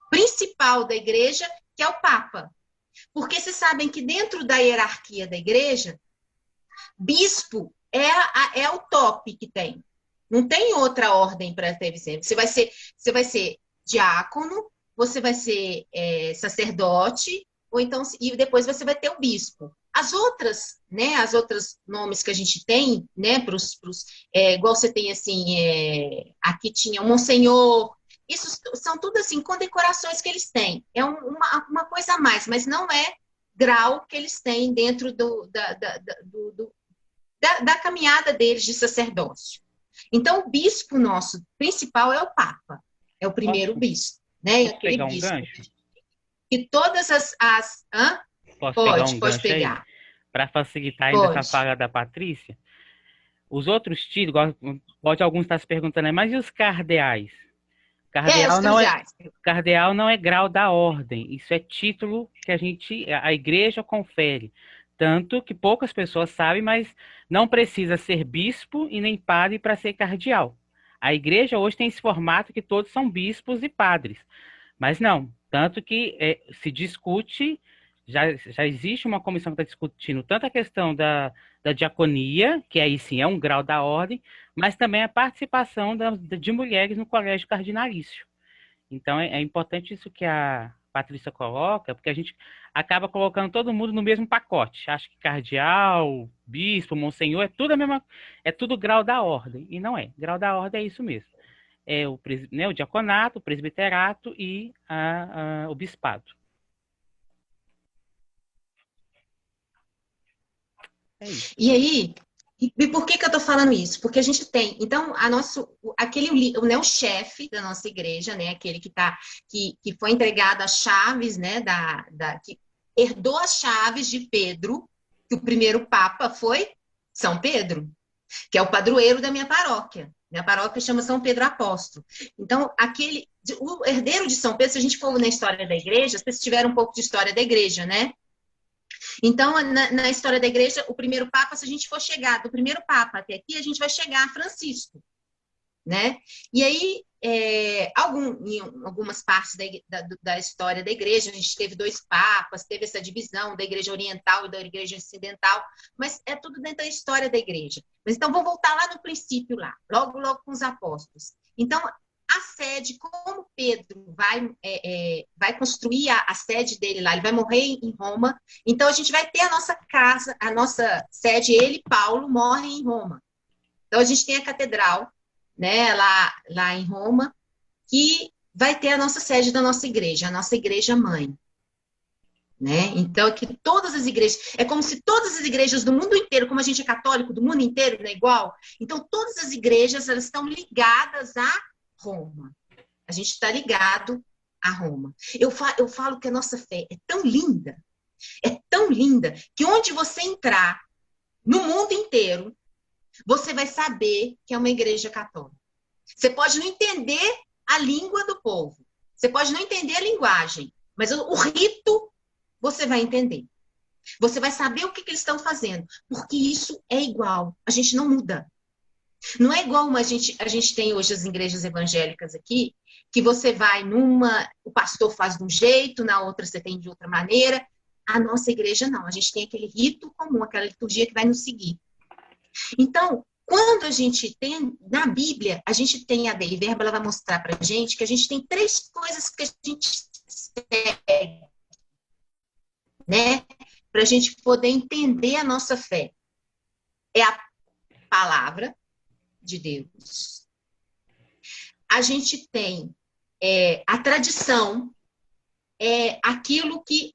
principal da igreja, que é o Papa. Porque vocês sabem que dentro da hierarquia da igreja, bispo é o top que tem. Não tem outra ordem para ter sempre. Você vai ser diácono, você vai ser sacerdote, ou então, e depois você vai ter o bispo. As outras, né, as outros nomes que a gente tem, né, igual você tem assim, aqui tinha o Monsenhor, isso são tudo assim, condecorações que eles têm. É uma coisa a mais, mas não é grau que eles têm dentro da caminhada deles de sacerdócio. Então, o bispo nosso principal é o Papa, é o primeiro bispo, né? Posso pegar um gancho? E todas Pode pegar. Para Para facilitar ainda essa fala da Patrícia, Os outros títulos, pode alguns estar se perguntando, mas e os cardeais? Cardeal não é grau da ordem, isso é título que a igreja confere. Tanto que poucas pessoas sabem, mas não precisa ser bispo e nem padre para ser cardeal. A igreja hoje tem esse formato que todos são bispos e padres. Mas não, tanto que se discute, já existe uma comissão que está discutindo tanto a questão da diaconia, que aí sim é um grau da ordem, mas também a participação de mulheres no colégio cardinalício. Então é importante isso que a Patrícia coloca, porque a gente acaba colocando todo mundo no mesmo pacote. Acho que cardeal, bispo, monsenhor, é tudo grau da ordem. E não é. Grau da ordem é isso mesmo. É o diaconato, o presbiterato e o bispado. É isso. E aí, e por que eu estou falando isso? Porque a gente tem, então, o chefe da nossa igreja, né, aquele que foi entregado as chaves, né, que herdou as chaves de Pedro, que o primeiro papa foi São Pedro, que é o padroeiro da minha paróquia. Minha paróquia chama São Pedro Apóstolo. Então, o herdeiro de São Pedro, se a gente for na história da igreja, vocês tiveram um pouco de história da igreja, né? Então, na história da igreja, o primeiro papa, se a gente for chegar do primeiro papa até aqui, a gente vai chegar a Francisco, né? E aí, em algumas partes da história da igreja, a gente teve 2 papas, teve essa divisão da igreja oriental e da igreja ocidental, mas é tudo dentro da história da igreja. Mas então, vamos voltar lá no princípio, logo com os apóstolos. Então, a sede, como Pedro vai construir a sede dele lá, ele vai morrer em Roma, então a gente vai ter a nossa casa, a nossa sede, ele, Paulo, morre em Roma. Então a gente tem a catedral, né, lá em Roma, que vai ter a nossa sede da nossa igreja, a nossa igreja mãe. Né? Então, que todas as igrejas, é como se todas as igrejas do mundo inteiro, como a gente é católico do mundo inteiro, não é igual? Então, todas as igrejas, elas estão ligadas a Roma. A gente está ligado a Roma. Eu falo que a nossa fé é tão linda, que onde você entrar, no mundo inteiro, você vai saber que é uma igreja católica. Você pode não entender a língua do povo, você pode não entender a linguagem, mas o rito você vai entender. Você vai saber o que eles estão fazendo, porque isso é igual, a gente não muda. Não é igual a gente tem hoje as igrejas evangélicas aqui, que você vai o pastor faz de um jeito, na outra você tem de outra maneira. A nossa igreja não, a gente tem aquele rito comum, aquela liturgia que vai nos seguir. Então, quando a gente tem, na Bíblia, a gente tem a Dei Verbo, ela vai mostrar pra gente que a gente tem 3 coisas que a gente segue, né? Pra gente poder entender a nossa fé. É a palavra de Deus. A gente tem a tradição, aquilo que...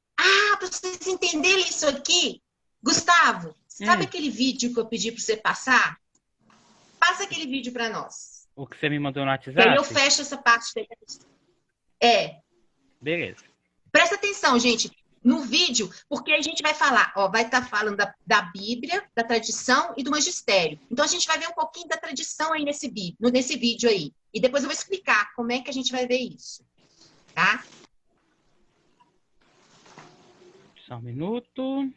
para vocês entenderem isso aqui, Gustavo, sabe aquele vídeo que eu pedi para você passar? Passa aquele vídeo para nós. O que você me mandou no WhatsApp? Aí eu fecho essa parte dele. Beleza. Presta atenção, gente. No vídeo, porque a gente vai falar, vai estar falando da Bíblia, da tradição e do magistério. Então, a gente vai ver um pouquinho da tradição aí nesse vídeo aí. E depois eu vou explicar como é que a gente vai ver isso. Tá? Só um minuto.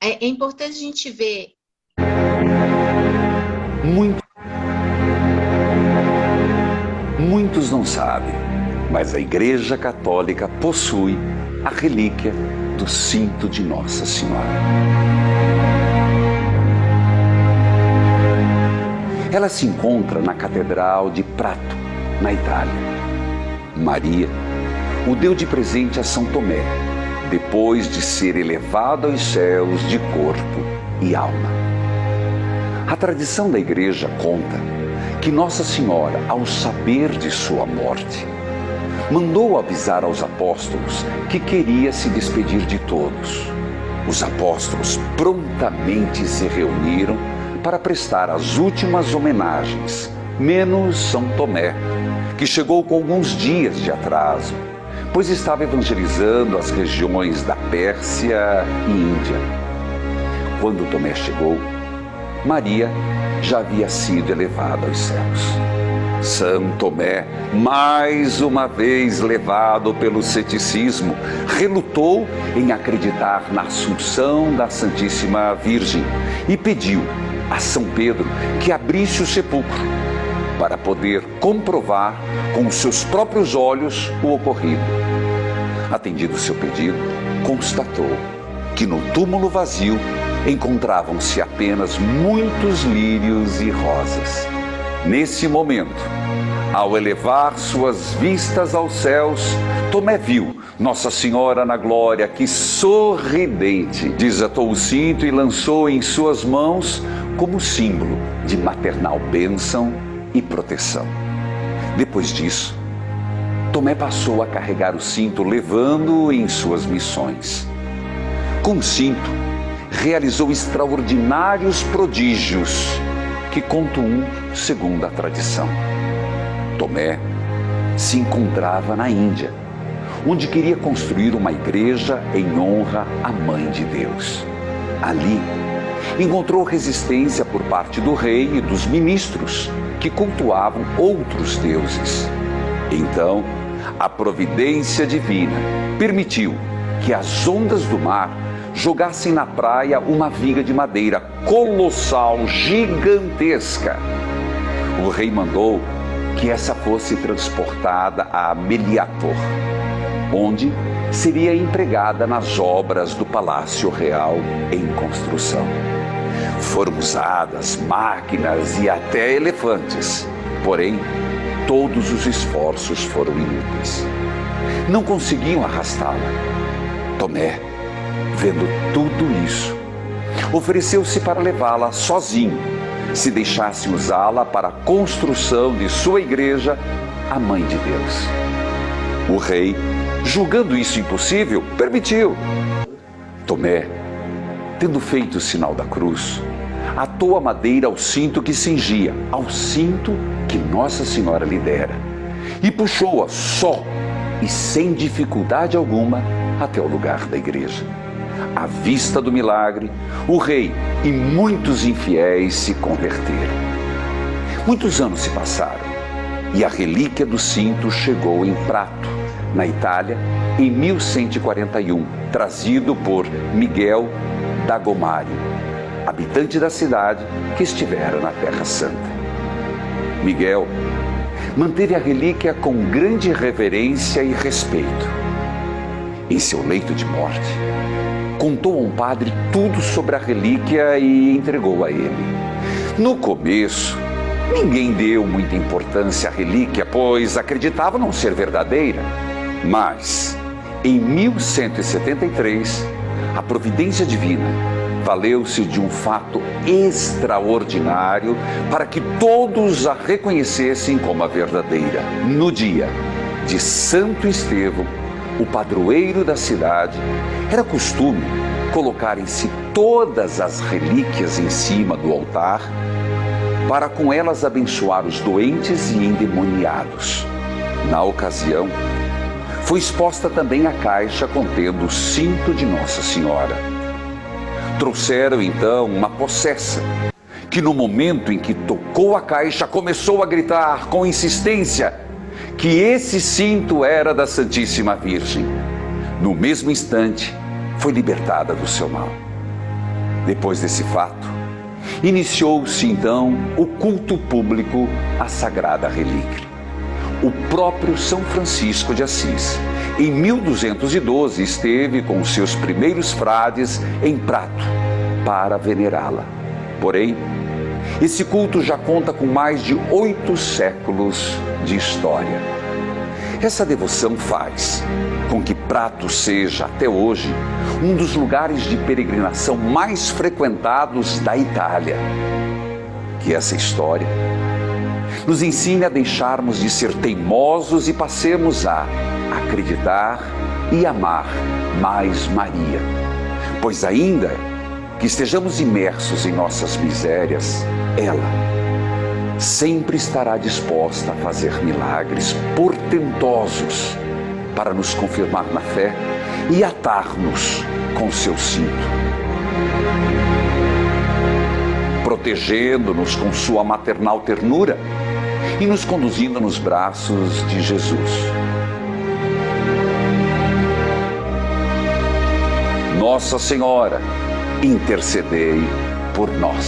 É importante a gente ver. Muitos não sabem, mas a Igreja Católica possui a relíquia do cinto de Nossa Senhora. Ela se encontra na Catedral de Prato, na Itália. Maria o deu de presente a São Tomé, depois de ser elevado aos céus de corpo e alma. A tradição da igreja conta que Nossa Senhora, ao saber de sua morte, mandou avisar aos apóstolos que queria se despedir de todos. Os apóstolos prontamente se reuniram para prestar as últimas homenagens, menos São Tomé, que chegou com alguns dias de atraso, pois estava evangelizando as regiões da Pérsia e Índia. Quando Tomé chegou, Maria já havia sido elevada aos céus. São Tomé, mais uma vez levado pelo ceticismo, relutou em acreditar na Assunção da Santíssima Virgem e pediu a São Pedro que abrisse o sepulcro para poder comprovar com seus próprios olhos o ocorrido. Atendido seu pedido, constatou que no túmulo vazio encontravam-se apenas muitos lírios e rosas. Nesse momento, ao elevar suas vistas aos céus, Tomé viu Nossa Senhora na glória, que sorridente desatou o cinto e lançou em suas mãos como símbolo de maternal bênção e proteção. Depois disso, Tomé passou a carregar o cinto, levando-o em suas missões. Com o cinto, realizou extraordinários prodígios, que conto um segundo a tradição. Tomé se encontrava na Índia, onde queria construir uma igreja em honra à Mãe de Deus. Ali, encontrou resistência por parte do rei e dos ministros, que cultuavam outros deuses. Então, a providência divina permitiu que as ondas do mar jogassem na praia uma viga de madeira colossal, gigantesca. O rei mandou que essa fosse transportada a Meliator, onde seria empregada nas obras do Palácio Real em construção. Foram usadas máquinas e até elefantes, porém, todos os esforços foram inúteis. Não conseguiam arrastá-la. Tomé, vendo tudo isso, ofereceu-se para levá-la sozinho, se deixasse usá-la para a construção de sua igreja, a Mãe de Deus. O rei, julgando isso impossível, permitiu. Tomé, tendo feito o sinal da cruz, atou a madeira ao cinto que cingia, ao cinto que Nossa Senhora lhe dera, e puxou-a só e sem dificuldade alguma até o lugar da igreja. À vista do milagre, o rei e muitos infiéis se converteram. Muitos anos se passaram e a relíquia do cinto chegou em Prato, na Itália, em 1141, trazido por Miguel da Gomari, habitante da cidade que estivera na Terra Santa. Miguel manteve a relíquia com grande reverência e respeito. Em seu leito de morte, contou a um padre tudo sobre a relíquia e entregou a ele. No começo, ninguém deu muita importância à relíquia, pois acreditava não ser verdadeira. Mas, em 1173, a providência divina valeu-se de um fato extraordinário para que todos a reconhecessem como a verdadeira. No dia de Santo Estevão, o padroeiro da cidade, era costume colocarem-se todas as relíquias em cima do altar para com elas abençoar os doentes e endemoniados. Na ocasião, foi exposta também a caixa contendo o cinto de Nossa Senhora. Trouxeram então uma possessa, que no momento em que tocou a caixa começou a gritar com insistência que esse cinto era da Santíssima Virgem. No mesmo instante, foi libertada do seu mal. Depois desse fato, iniciou-se então o culto público à Sagrada Relíquia. O próprio São Francisco de Assis, em 1212, esteve com seus primeiros frades em Prato para venerá-la. Porém, esse culto já conta com mais de 8 séculos de história. Essa devoção faz com que Prato seja, até hoje, um dos lugares de peregrinação mais frequentados da Itália. que essa história. Nos ensine a deixarmos de ser teimosos e passemos a acreditar e amar mais Maria. Pois ainda que estejamos imersos em nossas misérias, ela sempre estará disposta a fazer milagres portentosos para nos confirmar na fé e atar-nos com seu cinto, protegendo-nos com sua maternal ternura e nos conduzindo nos braços de Jesus. Nossa Senhora, intercedei por nós.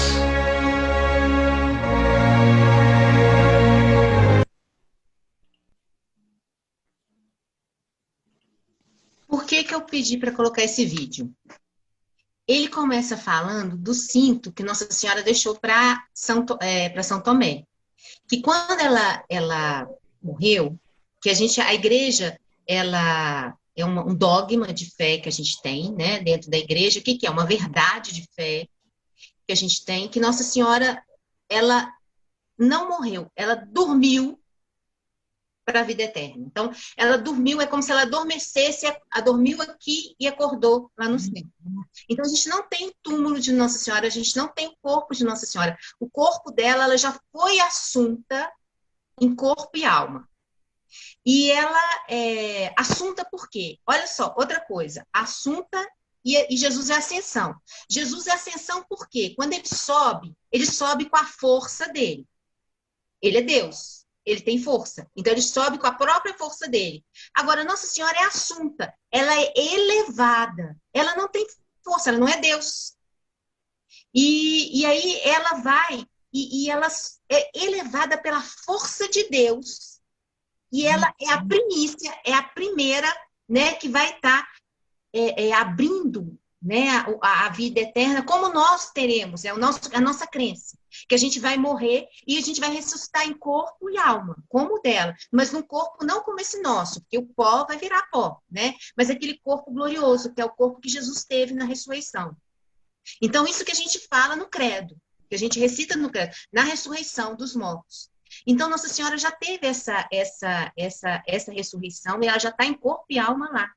Por que eu pedi para colocar esse vídeo? Ele começa falando do cinto que Nossa Senhora deixou para São Tomé. Que quando ela morreu, que a igreja, ela é um dogma de fé que a gente tem, né, dentro da igreja. O que é? Uma verdade de fé que a gente tem, que Nossa Senhora, ela não morreu, ela dormiu para a vida eterna. Então, ela dormiu, é como se ela adormecesse, dormiu aqui e acordou lá no céu. Então, a gente não tem túmulo de Nossa Senhora, a gente não tem o corpo de Nossa Senhora. O corpo dela, ela já foi assunta em corpo e alma. E ela é assunta por quê? Olha só, outra coisa, assunta e Jesus é ascensão. Jesus é ascensão por quê? Quando ele sobe com a força dele. Ele é Deus. Ele tem força. Então, ele sobe com a própria força dele. Agora, Nossa Senhora é assunta. Ela é elevada. Ela não tem força, ela não é Deus. E aí, ela vai, e ela é elevada pela força de Deus. E ela é a primícia, é a primeira, né, que vai estar abrindo, né, a vida eterna, como nós teremos, a nossa crença, que a gente vai morrer e a gente vai ressuscitar em corpo e alma, como o dela, mas num corpo não como esse nosso, porque o pó vai virar pó, né, mas aquele corpo glorioso, que é o corpo que Jesus teve na ressurreição. Então, isso que a gente fala no credo, que a gente recita no credo, na ressurreição dos mortos. Então, Nossa Senhora já teve essa ressurreição e ela já está em corpo e alma lá.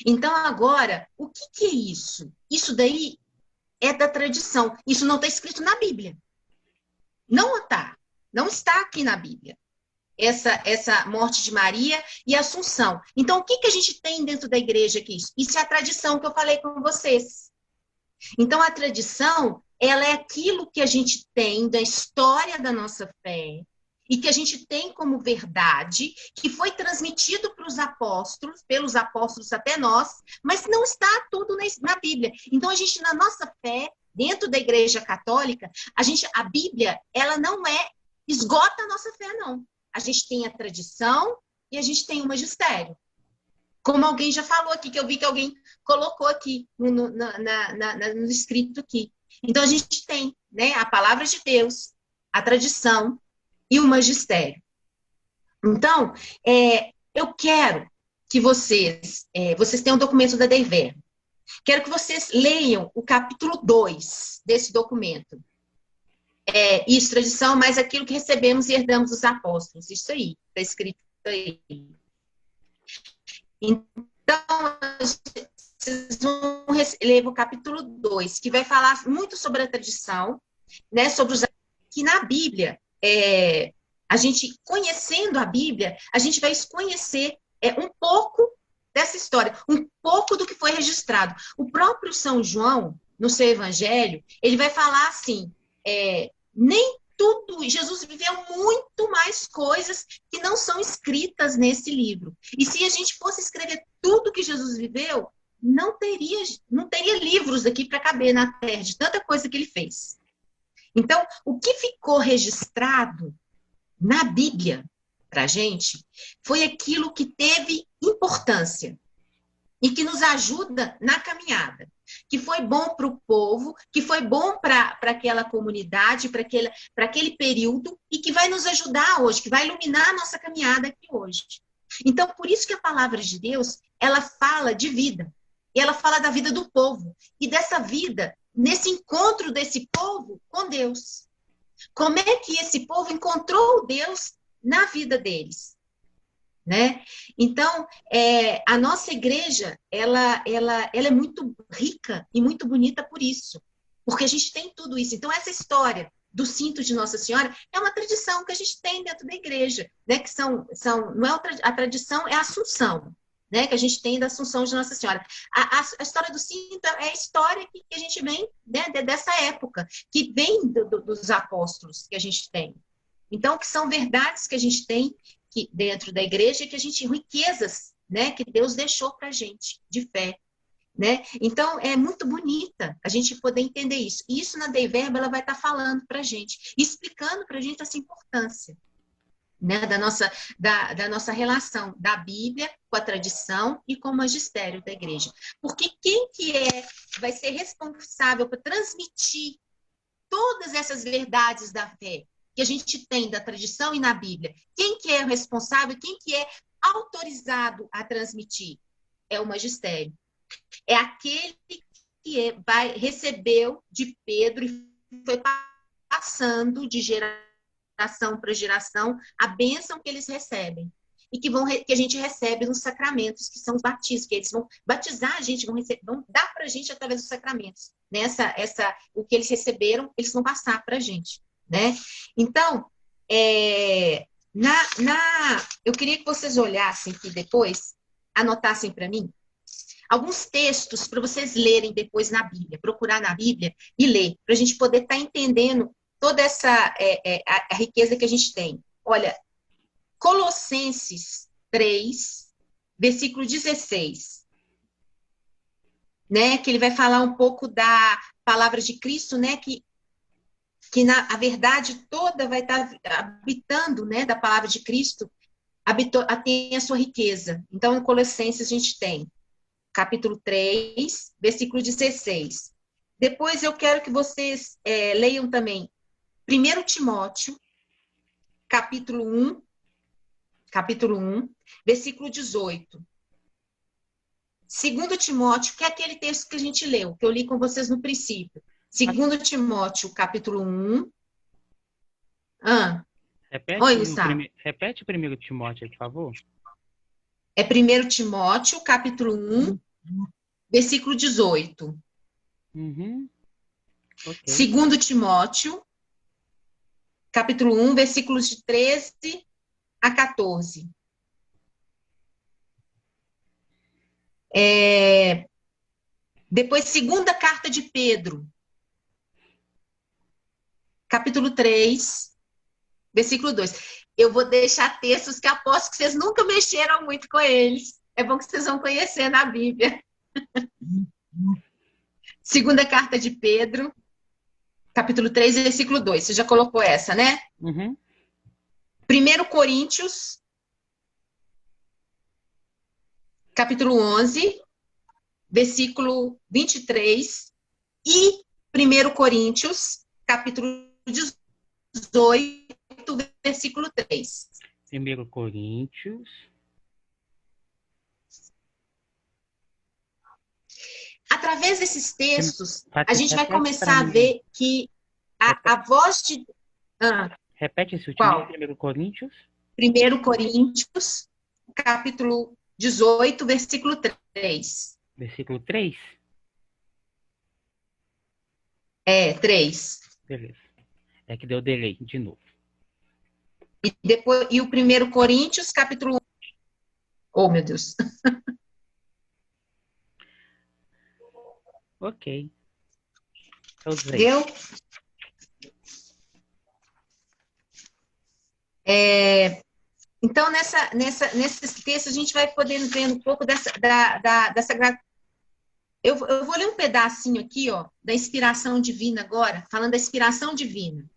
Então, agora, o que é isso? Isso daí é da tradição. Isso não está escrito na Bíblia. Não está. Não está aqui na Bíblia. Essa morte de Maria e a Assunção. Então, o que a gente tem dentro da igreja aqui? Isso é a tradição que eu falei com vocês. Então, a tradição, ela é aquilo que a gente tem da história da nossa fé e que a gente tem como verdade, que foi transmitido para os apóstolos, pelos apóstolos até nós, mas não está tudo na Bíblia. Então, a gente, na nossa fé, dentro da Igreja Católica, a Bíblia, ela não esgota a nossa fé, não. A gente tem a tradição e a gente tem o magistério. Como alguém já falou aqui, que eu vi que alguém colocou aqui no escrito aqui. Então, a gente tem, né, a palavra de Deus, a tradição e o magistério. Então, eu quero que vocês tenham um documento da Deiver. Quero que vocês leiam o capítulo 2 desse documento. Isso, tradição, mais aquilo que recebemos e herdamos dos apóstolos. Isso aí, está escrito aí. Então, vocês vão ler o capítulo 2, que vai falar muito sobre a tradição, né, sobre que na Bíblia, a gente, conhecendo a Bíblia, a gente vai conhecer um pouco dessa história, um pouco do que foi registrado. O próprio São João, no seu evangelho, ele vai falar assim, nem tudo, Jesus viveu muito mais coisas que não são escritas nesse livro. E se a gente fosse escrever tudo que Jesus viveu, não teria livros aqui para caber na terra, de tanta coisa que ele fez. Então, o que ficou registrado na Bíblia para a gente foi aquilo que teve importância e que nos ajuda na caminhada, que foi bom para o povo, que foi bom para aquela comunidade, para aquele período, e que vai nos ajudar hoje, que vai iluminar a nossa caminhada aqui hoje. Então, por isso que a palavra de Deus, ela fala de vida, e ela fala da vida do povo, e dessa vida, nesse encontro desse povo com Deus. Como é que esse povo encontrou Deus na vida deles, né? Então, a nossa igreja, ela é muito rica e muito bonita por isso, porque a gente tem tudo isso. Então, essa história do cinto de Nossa Senhora é uma tradição que a gente tem dentro da igreja, né? Que não é a tradição, é a Assunção, né? Que a gente tem da Assunção de Nossa Senhora. A história do cinto é a história que a gente vem, né, dessa época, que vem dos apóstolos que a gente tem. Então, que são verdades que a gente tem dentro da igreja, que a gente, riquezas, né, que Deus deixou para a gente, de fé, né? Então, é muito bonita a gente poder entender isso. E isso na Dei Verbo, ela vai estar falando para a gente, explicando para a gente essa importância, né, da nossa relação da Bíblia com a tradição e com o magistério da igreja. Porque quem vai ser responsável por transmitir todas essas verdades da fé que a gente tem da tradição e na Bíblia? Quem que é o responsável, quem que é autorizado a transmitir? É o magistério. É aquele que recebeu de Pedro e foi passando de geração para geração a bênção que eles recebem. E que a gente recebe nos sacramentos, que são os batismos, que eles vão batizar a gente, vão dar para a gente através dos sacramentos. O que eles receberam, eles vão passar para a gente, né? Então, eu queria que vocês olhassem aqui depois, anotassem para mim, alguns textos para vocês lerem depois na Bíblia, procurar na Bíblia e ler, para a gente poder estar entendendo toda essa a riqueza que a gente tem. Olha, Colossenses 3, versículo 16, né, que ele vai falar um pouco da palavra de Cristo, né, que a verdade toda vai estar habitando, né, da palavra de Cristo, tem a sua riqueza. Então, em Colossenses a gente tem capítulo 3, versículo 16. Depois eu quero que vocês leiam também 1 Timóteo, capítulo 1, versículo 18. 2 Timóteo, que é aquele texto que a gente leu, que eu li com vocês no princípio. 2 Timóteo, capítulo 1. Oi, Gustavo. Repete 1 Timóteo, por favor. É 1 Timóteo, capítulo 1, versículo 18. Uhum. Okay. 2 Timóteo, capítulo 1, versículos de 13 a 14. Depois, segunda carta de Pedro, capítulo 3, versículo 2. Eu vou deixar textos que aposto que vocês nunca mexeram muito com eles. É bom que vocês vão conhecer na Bíblia. Segunda carta de Pedro, capítulo 3, versículo 2. Você já colocou essa, né? Uhum. 1 Coríntios, capítulo 11, versículo 23. E 1 Coríntios, capítulo 18, versículo 3. 1 Coríntios. Através desses textos, a gente vai começar a ver que a voz de... Repete esse último, 1 Coríntios. 1 Coríntios, capítulo 18, versículo 3. Versículo 3? 3. Beleza. É que deu delay de novo. E o 1 Coríntios, capítulo 1. Oh, meu Deus. Ok. Deu? Então, nesses textos, a gente vai poder ver um pouco dessa... Eu vou ler um pedacinho aqui, ó, da inspiração divina agora, falando da inspiração divina.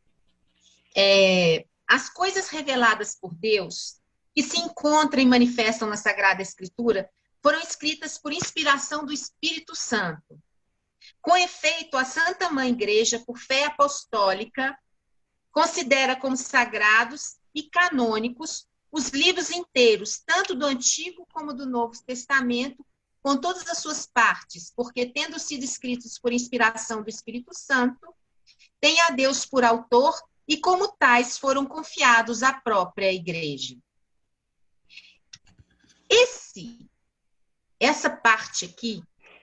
As coisas reveladas por Deus, que se encontram e manifestam na Sagrada Escritura, foram escritas por inspiração do Espírito Santo. Com efeito, a Santa Mãe Igreja, por fé apostólica, considera como sagrados e canônicos os livros inteiros, tanto do Antigo como do Novo Testamento, com todas as suas partes, porque, tendo sido escritos por inspiração do Espírito Santo, tem a Deus por autor e como tais foram confiados à própria igreja. Essa parte aqui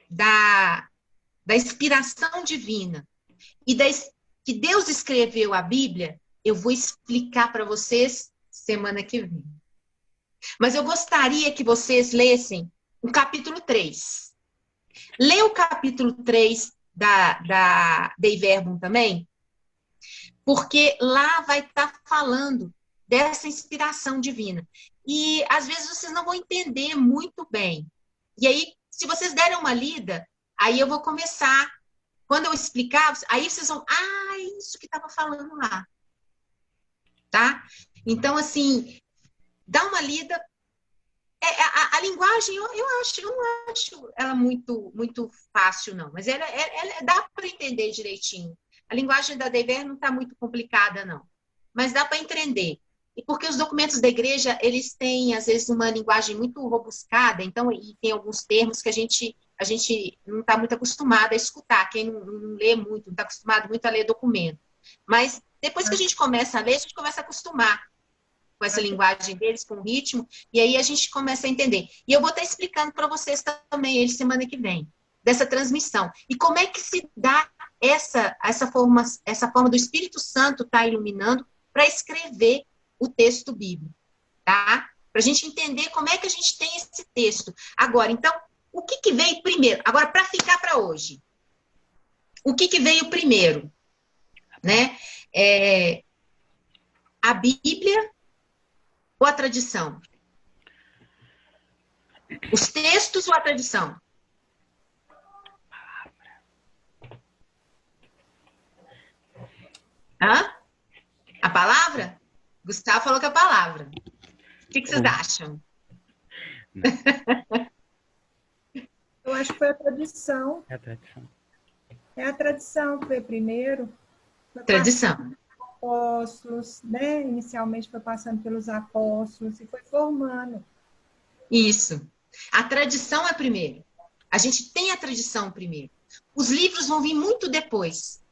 da inspiração divina e que Deus escreveu a Bíblia, eu vou explicar para vocês semana que vem. Mas eu gostaria que vocês lessem o capítulo 3. Lê o capítulo 3 da Dei Verbum também, porque lá vai estar falando dessa inspiração divina. E às vezes vocês não vão entender muito bem. E aí, se vocês derem uma lida, aí eu vou começar. Quando eu explicar, aí vocês vão... isso que estava falando lá. Tá? Então, assim, dá uma lida. A linguagem, eu não acho ela muito fácil, não. Mas ela dá para entender direitinho. A linguagem da Dei Verbum não está muito complicada, não. Mas dá para entender. E porque os documentos da igreja, eles têm, às vezes, uma linguagem muito robuscada, então, e tem alguns termos que a gente não está muito acostumado a escutar. Quem não lê muito, não está acostumado muito a ler documento. Mas depois que a gente começa a ler, a gente começa a acostumar com essa linguagem deles, com o ritmo, e aí a gente começa a entender. E eu vou estar explicando para vocês também, ele semana que vem, dessa transmissão. E como é que se dá essa forma do Espírito Santo estar iluminando para escrever o texto bíblico, tá? Para a gente entender como é que a gente tem esse texto. Agora, então, o que veio primeiro? Agora, para ficar para hoje, o que veio primeiro? Né? A Bíblia ou a tradição? Os textos ou a tradição? Hã? A palavra? Gustavo falou que é a palavra. O que vocês acham? Eu acho que foi a tradição. É a tradição. É a tradição que veio primeiro. Tradição. Apóstolos, né? Inicialmente foi passando pelos apóstolos e foi formando. Isso. A tradição é primeiro. A gente tem a tradição primeiro. Os livros vão vir muito depois.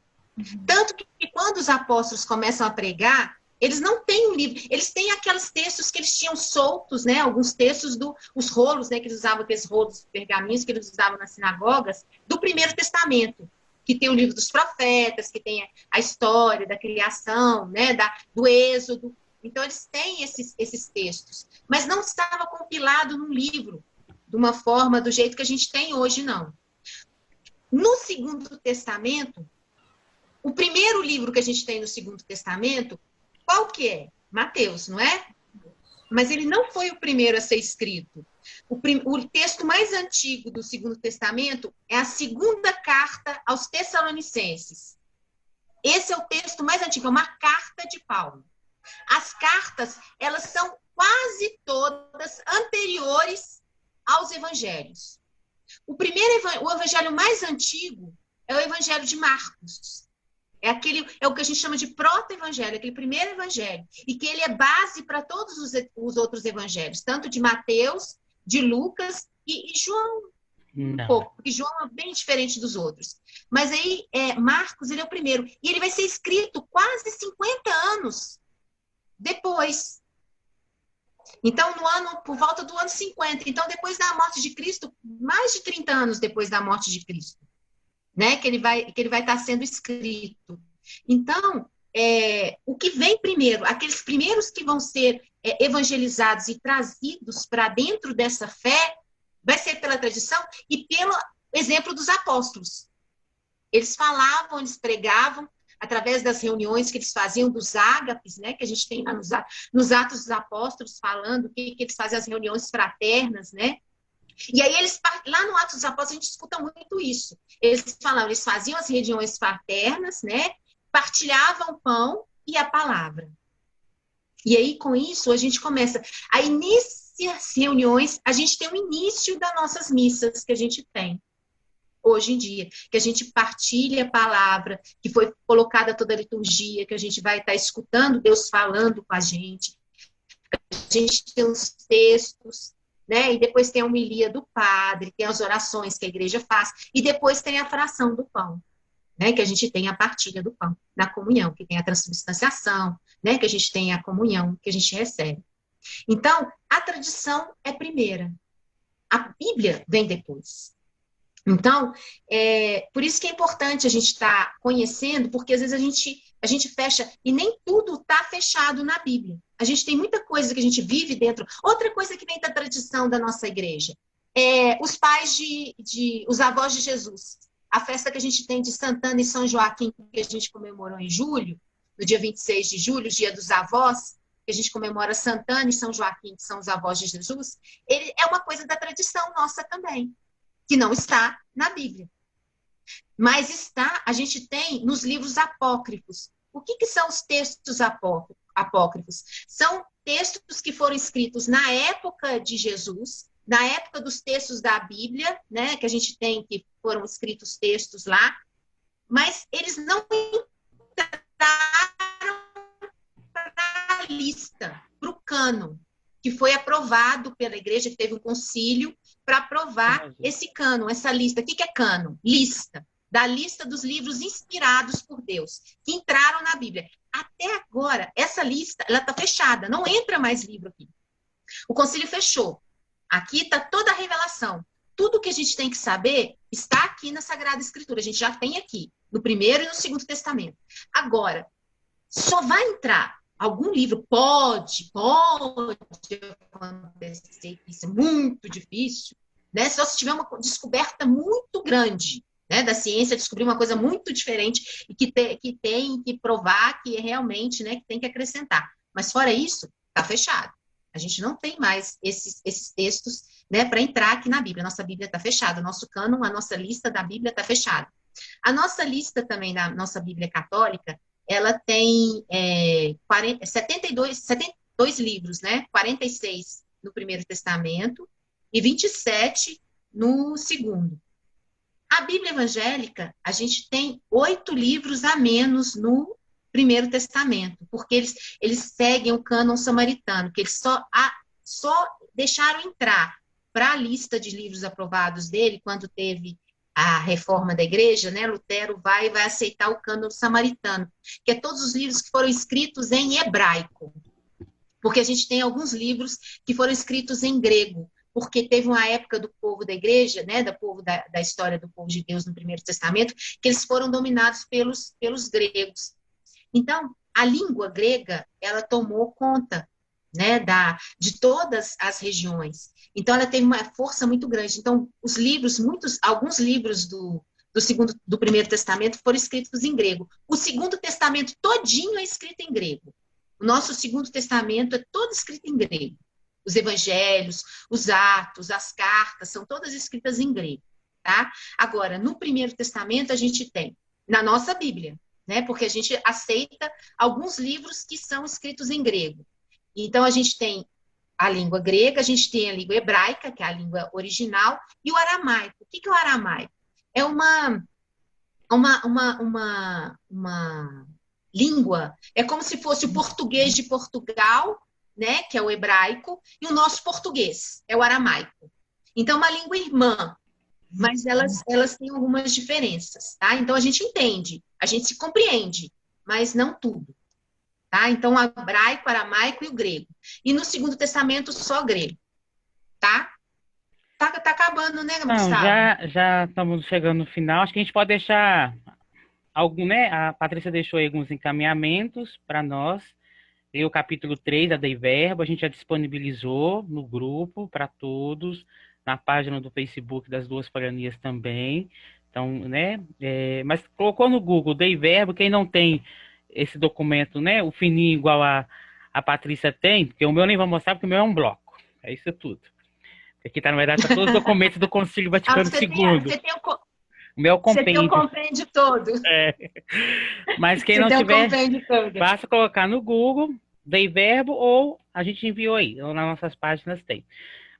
Tanto que quando os apóstolos começam a pregar, eles não têm um livro, eles têm aqueles textos que eles tinham soltos, né? Alguns textos os rolos, né? Que eles usavam, aqueles rolos pergaminhos que eles usavam nas sinagogas, do Primeiro Testamento, que tem o livro dos profetas, que tem a história da criação, né? Do Êxodo. Então, eles têm esses textos. Mas não estava compilado num livro, de uma forma, do jeito que a gente tem hoje, não. No Segundo Testamento, o primeiro livro que a gente tem no Segundo Testamento, qual que é? Mateus, não é? Mas ele não foi o primeiro a ser escrito. O texto mais antigo do Segundo Testamento é a segunda carta aos Tessalonicenses. Esse é o texto mais antigo, é uma carta de Paulo. As cartas, elas são quase todas anteriores aos evangelhos. O evangelho mais antigo é o evangelho de Marcos. É o que a gente chama de proto-evangelho, aquele primeiro evangelho. E que ele é base para todos os outros evangelhos, tanto de Mateus, de Lucas e João. Um pouco, porque João é bem diferente dos outros. Mas aí, Marcos, ele é o primeiro. E ele vai ser escrito quase 50 anos depois. Então, por volta do ano 50. Então, depois da morte de Cristo, mais de 30 anos depois da morte de Cristo, né? Que ele vai estar sendo escrito. Então, o que vem primeiro, aqueles primeiros que vão ser evangelizados e trazidos para dentro dessa fé, vai ser pela tradição e pelo exemplo dos apóstolos. Eles falavam, eles pregavam, através das reuniões que eles faziam, dos ágapes, né, que a gente tem lá nos Atos dos Apóstolos, falando que eles faziam as reuniões fraternas, né? E aí, lá no Atos dos Apóstolos, a gente escuta muito isso. Eles faziam as reuniões fraternas, né? Partilhavam o pão e a palavra. E aí, com isso, a gente começa. Aí, nessas reuniões, a gente tem o início das nossas missas que a gente tem hoje em dia, que a gente partilha a palavra, que foi colocada toda a liturgia, que a gente vai estar escutando Deus falando com a gente tem os textos, né? E depois tem a homilia do padre, tem as orações que a igreja faz, e depois tem a fração do pão. né, que a gente tem a partilha do pão, na comunhão, que tem a transubstanciação, né, que a gente tem a comunhão, que a gente recebe. Então, a tradição é primeira, a Bíblia vem depois. Então, por isso que é importante a gente estar conhecendo, porque às vezes a gente fecha, e nem tudo está fechado na Bíblia. A gente tem muita coisa que a gente vive dentro. Outra coisa que vem da tradição da nossa igreja, os pais os avós de Jesus. A festa que a gente tem de Santana e São Joaquim, que a gente comemorou em julho, no dia 26 de julho, dia dos avós, que a gente comemora Santana e São Joaquim, que são os avós de Jesus, ele é uma coisa da tradição nossa também, que não está na Bíblia. Mas a gente tem nos livros apócrifos. O que são os textos apócrifos? São textos que foram escritos na época de Jesus, na época dos textos da Bíblia, né, que a gente tem que foram escritos textos lá, mas eles não entraram para a lista, para o cânon, que foi aprovado pela igreja, que teve um concílio para aprovar esse cânon, essa lista. O que é cânon? Lista. Da lista dos livros inspirados por Deus, que entraram na Bíblia. Até agora, essa lista ela está fechada, não entra mais livro aqui. O concílio fechou. Aqui está toda a revelação. Tudo que a gente tem que saber está aqui na Sagrada Escritura. A gente já tem aqui, no Primeiro e no Segundo Testamento. Agora, só vai entrar algum livro, pode acontecer, isso é muito difícil, né? Só se tiver uma descoberta muito grande, né, da ciência, descobrir uma coisa muito diferente e que tem que provar que é realmente, né, que tem que acrescentar. Mas fora isso, está fechado. A gente não tem mais esses textos, né, para entrar aqui na Bíblia. A nossa Bíblia está fechada, o nosso cânon, a nossa lista da Bíblia está fechada. A nossa lista também da nossa Bíblia católica, ela tem 72 livros, né? 46 no Primeiro Testamento e 27 no Segundo. A Bíblia evangélica, a gente tem 8 livros a menos no Primeiro Testamento, porque eles seguem o cânon samaritano, que eles só deixaram entrar para a lista de livros aprovados dele, quando teve a reforma da igreja, né? Lutero vai aceitar o cânon samaritano, que é todos os livros que foram escritos em hebraico, porque a gente tem alguns livros que foram escritos em grego, porque teve uma época do povo da igreja, né, do povo da história do povo de Deus no Primeiro Testamento, que eles foram dominados pelos gregos. Então, a língua grega, ela tomou conta, né, de todas as regiões. Então, ela teve uma força muito grande. Então, alguns livros do Primeiro Testamento foram escritos em grego. O Segundo Testamento todinho é escrito em grego. O nosso Segundo Testamento é todo escrito em grego. Os evangelhos, os atos, as cartas, são todas escritas em grego, tá? Agora, no Primeiro Testamento, a gente tem, na nossa Bíblia, né? Porque a gente aceita alguns livros que são escritos em grego. Então, a gente tem a língua grega, a gente tem a língua hebraica, que é a língua original, e o aramaico. O que é o aramaico? É uma língua, é como se fosse o português de Portugal, né, que é o hebraico, e o nosso português, é o aramaico. Então, é uma língua irmã, mas elas têm algumas diferenças, tá? Então, a gente entende, a gente se compreende, mas não tudo, tá? Então, o hebraico, o aramaico e o grego. E no Segundo Testamento, só grego, tá? Tá acabando, né, Gustavo? Não, já estamos chegando no final. Acho que a gente pode deixar né? A Patrícia deixou aí alguns encaminhamentos para nós. E o capítulo 3 da Dei Verbo, a gente já disponibilizou no grupo para todos, na página do Facebook das Duas Floranias também. Então, né? Mas colocou no Google Dei Verbo, quem não tem esse documento, né? O fininho igual a Patrícia tem, porque o meu nem vou mostrar, porque o meu é um bloco. É isso tudo. Aqui tá, na verdade, tá todos os documentos do Concílio Vaticano II. O meu compêndio. Você tem o compêndio todo. Mas quem não tiver, basta colocar no Google, Dei Verbo, ou a gente enviou aí, ou nas nossas páginas tem.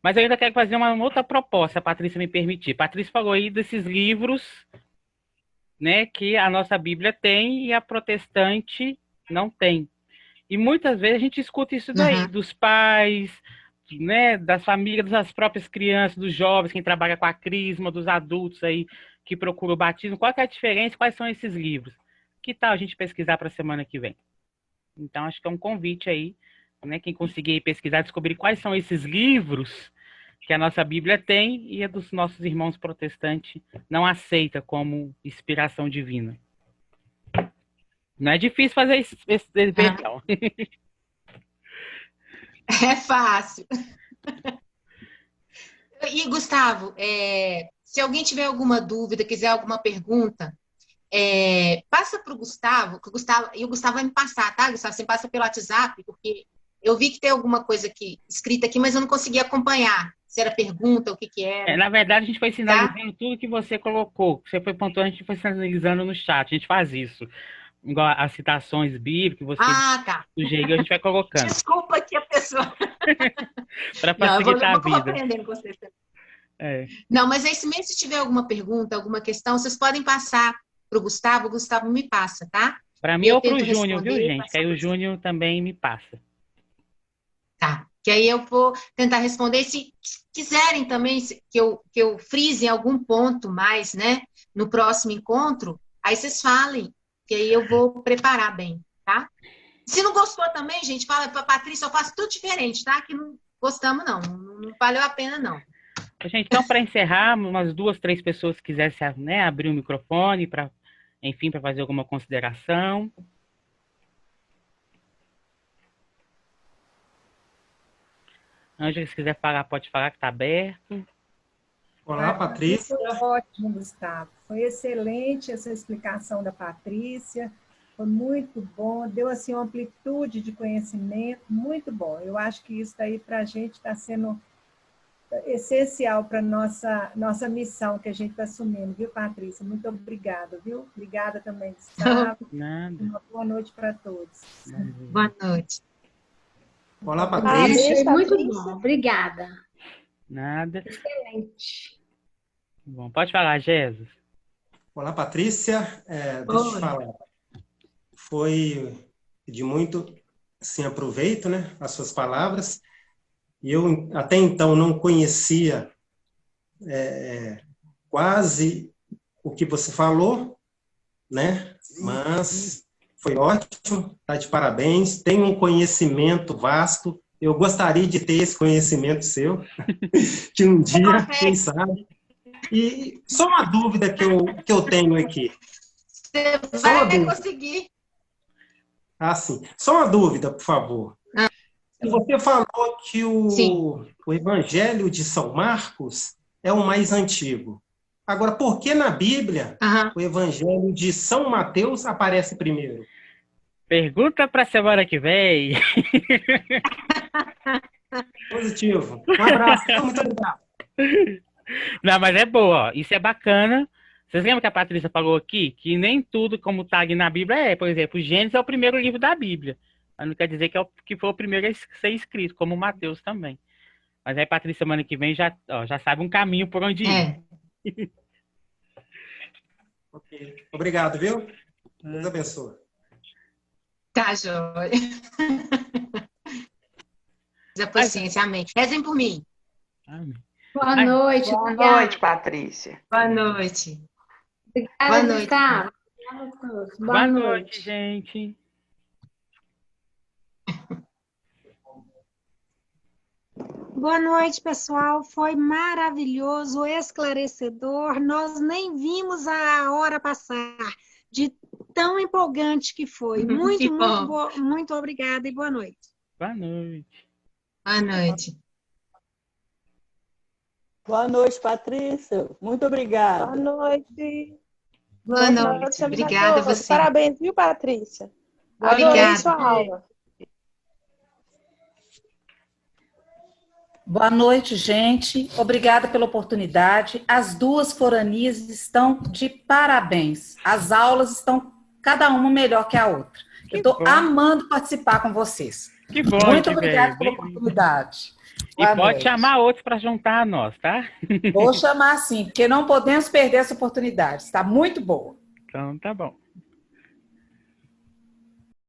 Mas eu ainda quero fazer uma outra proposta, a Patrícia me permitir. Patrícia falou aí desses livros, né, que a nossa Bíblia tem e a protestante não tem. E muitas vezes a gente escuta isso daí, dos pais, né, das famílias, das próprias crianças, dos jovens, quem trabalha com a crisma, dos adultos aí, que procura o batismo, qual que é a diferença, quais são esses livros? Que tal a gente pesquisar para a semana que vem? Então, acho que é um convite aí, né? Quem conseguir pesquisar, descobrir quais são esses livros que a nossa Bíblia tem e a dos nossos irmãos protestantes não aceita como inspiração divina. Não é difícil fazer esse dever, não. É fácil. E, Gustavo, se alguém tiver alguma dúvida, quiser alguma pergunta, passa para o Gustavo, e o Gustavo vai me passar, tá, Gustavo? Você passa pelo WhatsApp, porque eu vi que tem alguma coisa aqui, escrita aqui, mas eu não consegui acompanhar. Se era pergunta, o que era. Na verdade, a gente foi sinalizando tudo que você colocou. Que você foi pontuando, a gente foi sinalizando no chat. A gente faz isso. Igual as citações bíblicas que você sugeriu, a gente vai colocando. Desculpa aqui a pessoa. Para facilitar a vida. Aprendendo com você. Não, mas aí, mesmo se tiver alguma pergunta, alguma questão, vocês podem passar para o Gustavo me passa, tá? Para mim ou para o Júnior, viu, gente? Que aí o Júnior também me passa. Tá, que aí eu vou tentar responder. Se quiserem também que eu frise em algum ponto mais, né, no próximo encontro, aí vocês falem, que aí eu vou preparar bem, tá? Se não gostou também, gente, fala para a Patrícia, eu faço tudo diferente, tá? Que não gostamos, não valeu a pena, não. Gente, então, para encerrar, umas 2, 3 pessoas que quisessem, né, abrir o microfone para, enfim, para fazer alguma consideração. Ângela, se quiser falar, pode falar, que está aberto. Olá, Patrícia. Foi ótimo, Gustavo. Foi excelente essa explicação da Patrícia. Foi muito bom. Deu, assim, uma amplitude de conhecimento. Muito bom. Eu acho que isso aí, para a gente, está sendo essencial para a nossa missão que a gente está assumindo, viu, Patrícia? Muito obrigada, viu? Obrigada também, Gustavo. Nada. Uma boa noite para todos. Boa noite. Olá, Patrícia. Muito bom, obrigada. Nada. Excelente. Bom, pode falar, Jesus. Olá, Patrícia. Deixa eu te falar. Foi de muito, assim, aproveito, né, as suas palavras. E eu, até então, não conhecia quase o que você falou, né? Mas foi ótimo, tá de parabéns. Tem um conhecimento vasto. Eu gostaria de ter esse conhecimento seu, que um dia, quem sabe. E só uma dúvida que eu tenho aqui. Você vai conseguir. Ah, sim. Só uma dúvida, por favor. Você falou que o Evangelho de São Marcos é o mais antigo. Agora, por que na Bíblia o Evangelho de São Mateus aparece primeiro? Pergunta para a semana que vem. Positivo. Um abraço. Muito obrigado. Não, mas é boa. Ó. Isso é bacana. Vocês lembram que a Patrícia falou aqui que nem tudo como está ali na Bíblia por exemplo, Gênesis é o primeiro livro da Bíblia. Mas não quer dizer que foi o primeiro a ser escrito, como Mateus também. Mas aí, Patrícia, semana que vem já sabe um caminho por onde ir. Ok. Obrigado, viu? Deus abençoe. Tá, joia. A paciência, amém. Rezem por mim. Amém. Boa noite. Boa noite, Patrícia. Boa noite. Obrigada, Boa noite. Gustavo. Boa noite, gente. Boa noite, pessoal. Foi maravilhoso, esclarecedor. Nós nem vimos a hora passar, de tão empolgante que foi. Muito obrigada e boa noite. Boa noite. Boa noite. Boa noite, Patrícia. Muito obrigada. Boa noite. Boa noite. Obrigada a você. Parabéns, viu, Patrícia? Obrigada. Adorei sua aula. Boa noite, gente. Obrigada pela oportunidade. As duas foranias estão de parabéns. As aulas estão cada uma melhor que a outra. Eu estou amando participar com vocês. Que bom. Muito obrigada pela oportunidade. E pode chamar outros para juntar a nós, tá? Vou chamar sim, porque não podemos perder essa oportunidade. Está muito boa. Então, tá bom.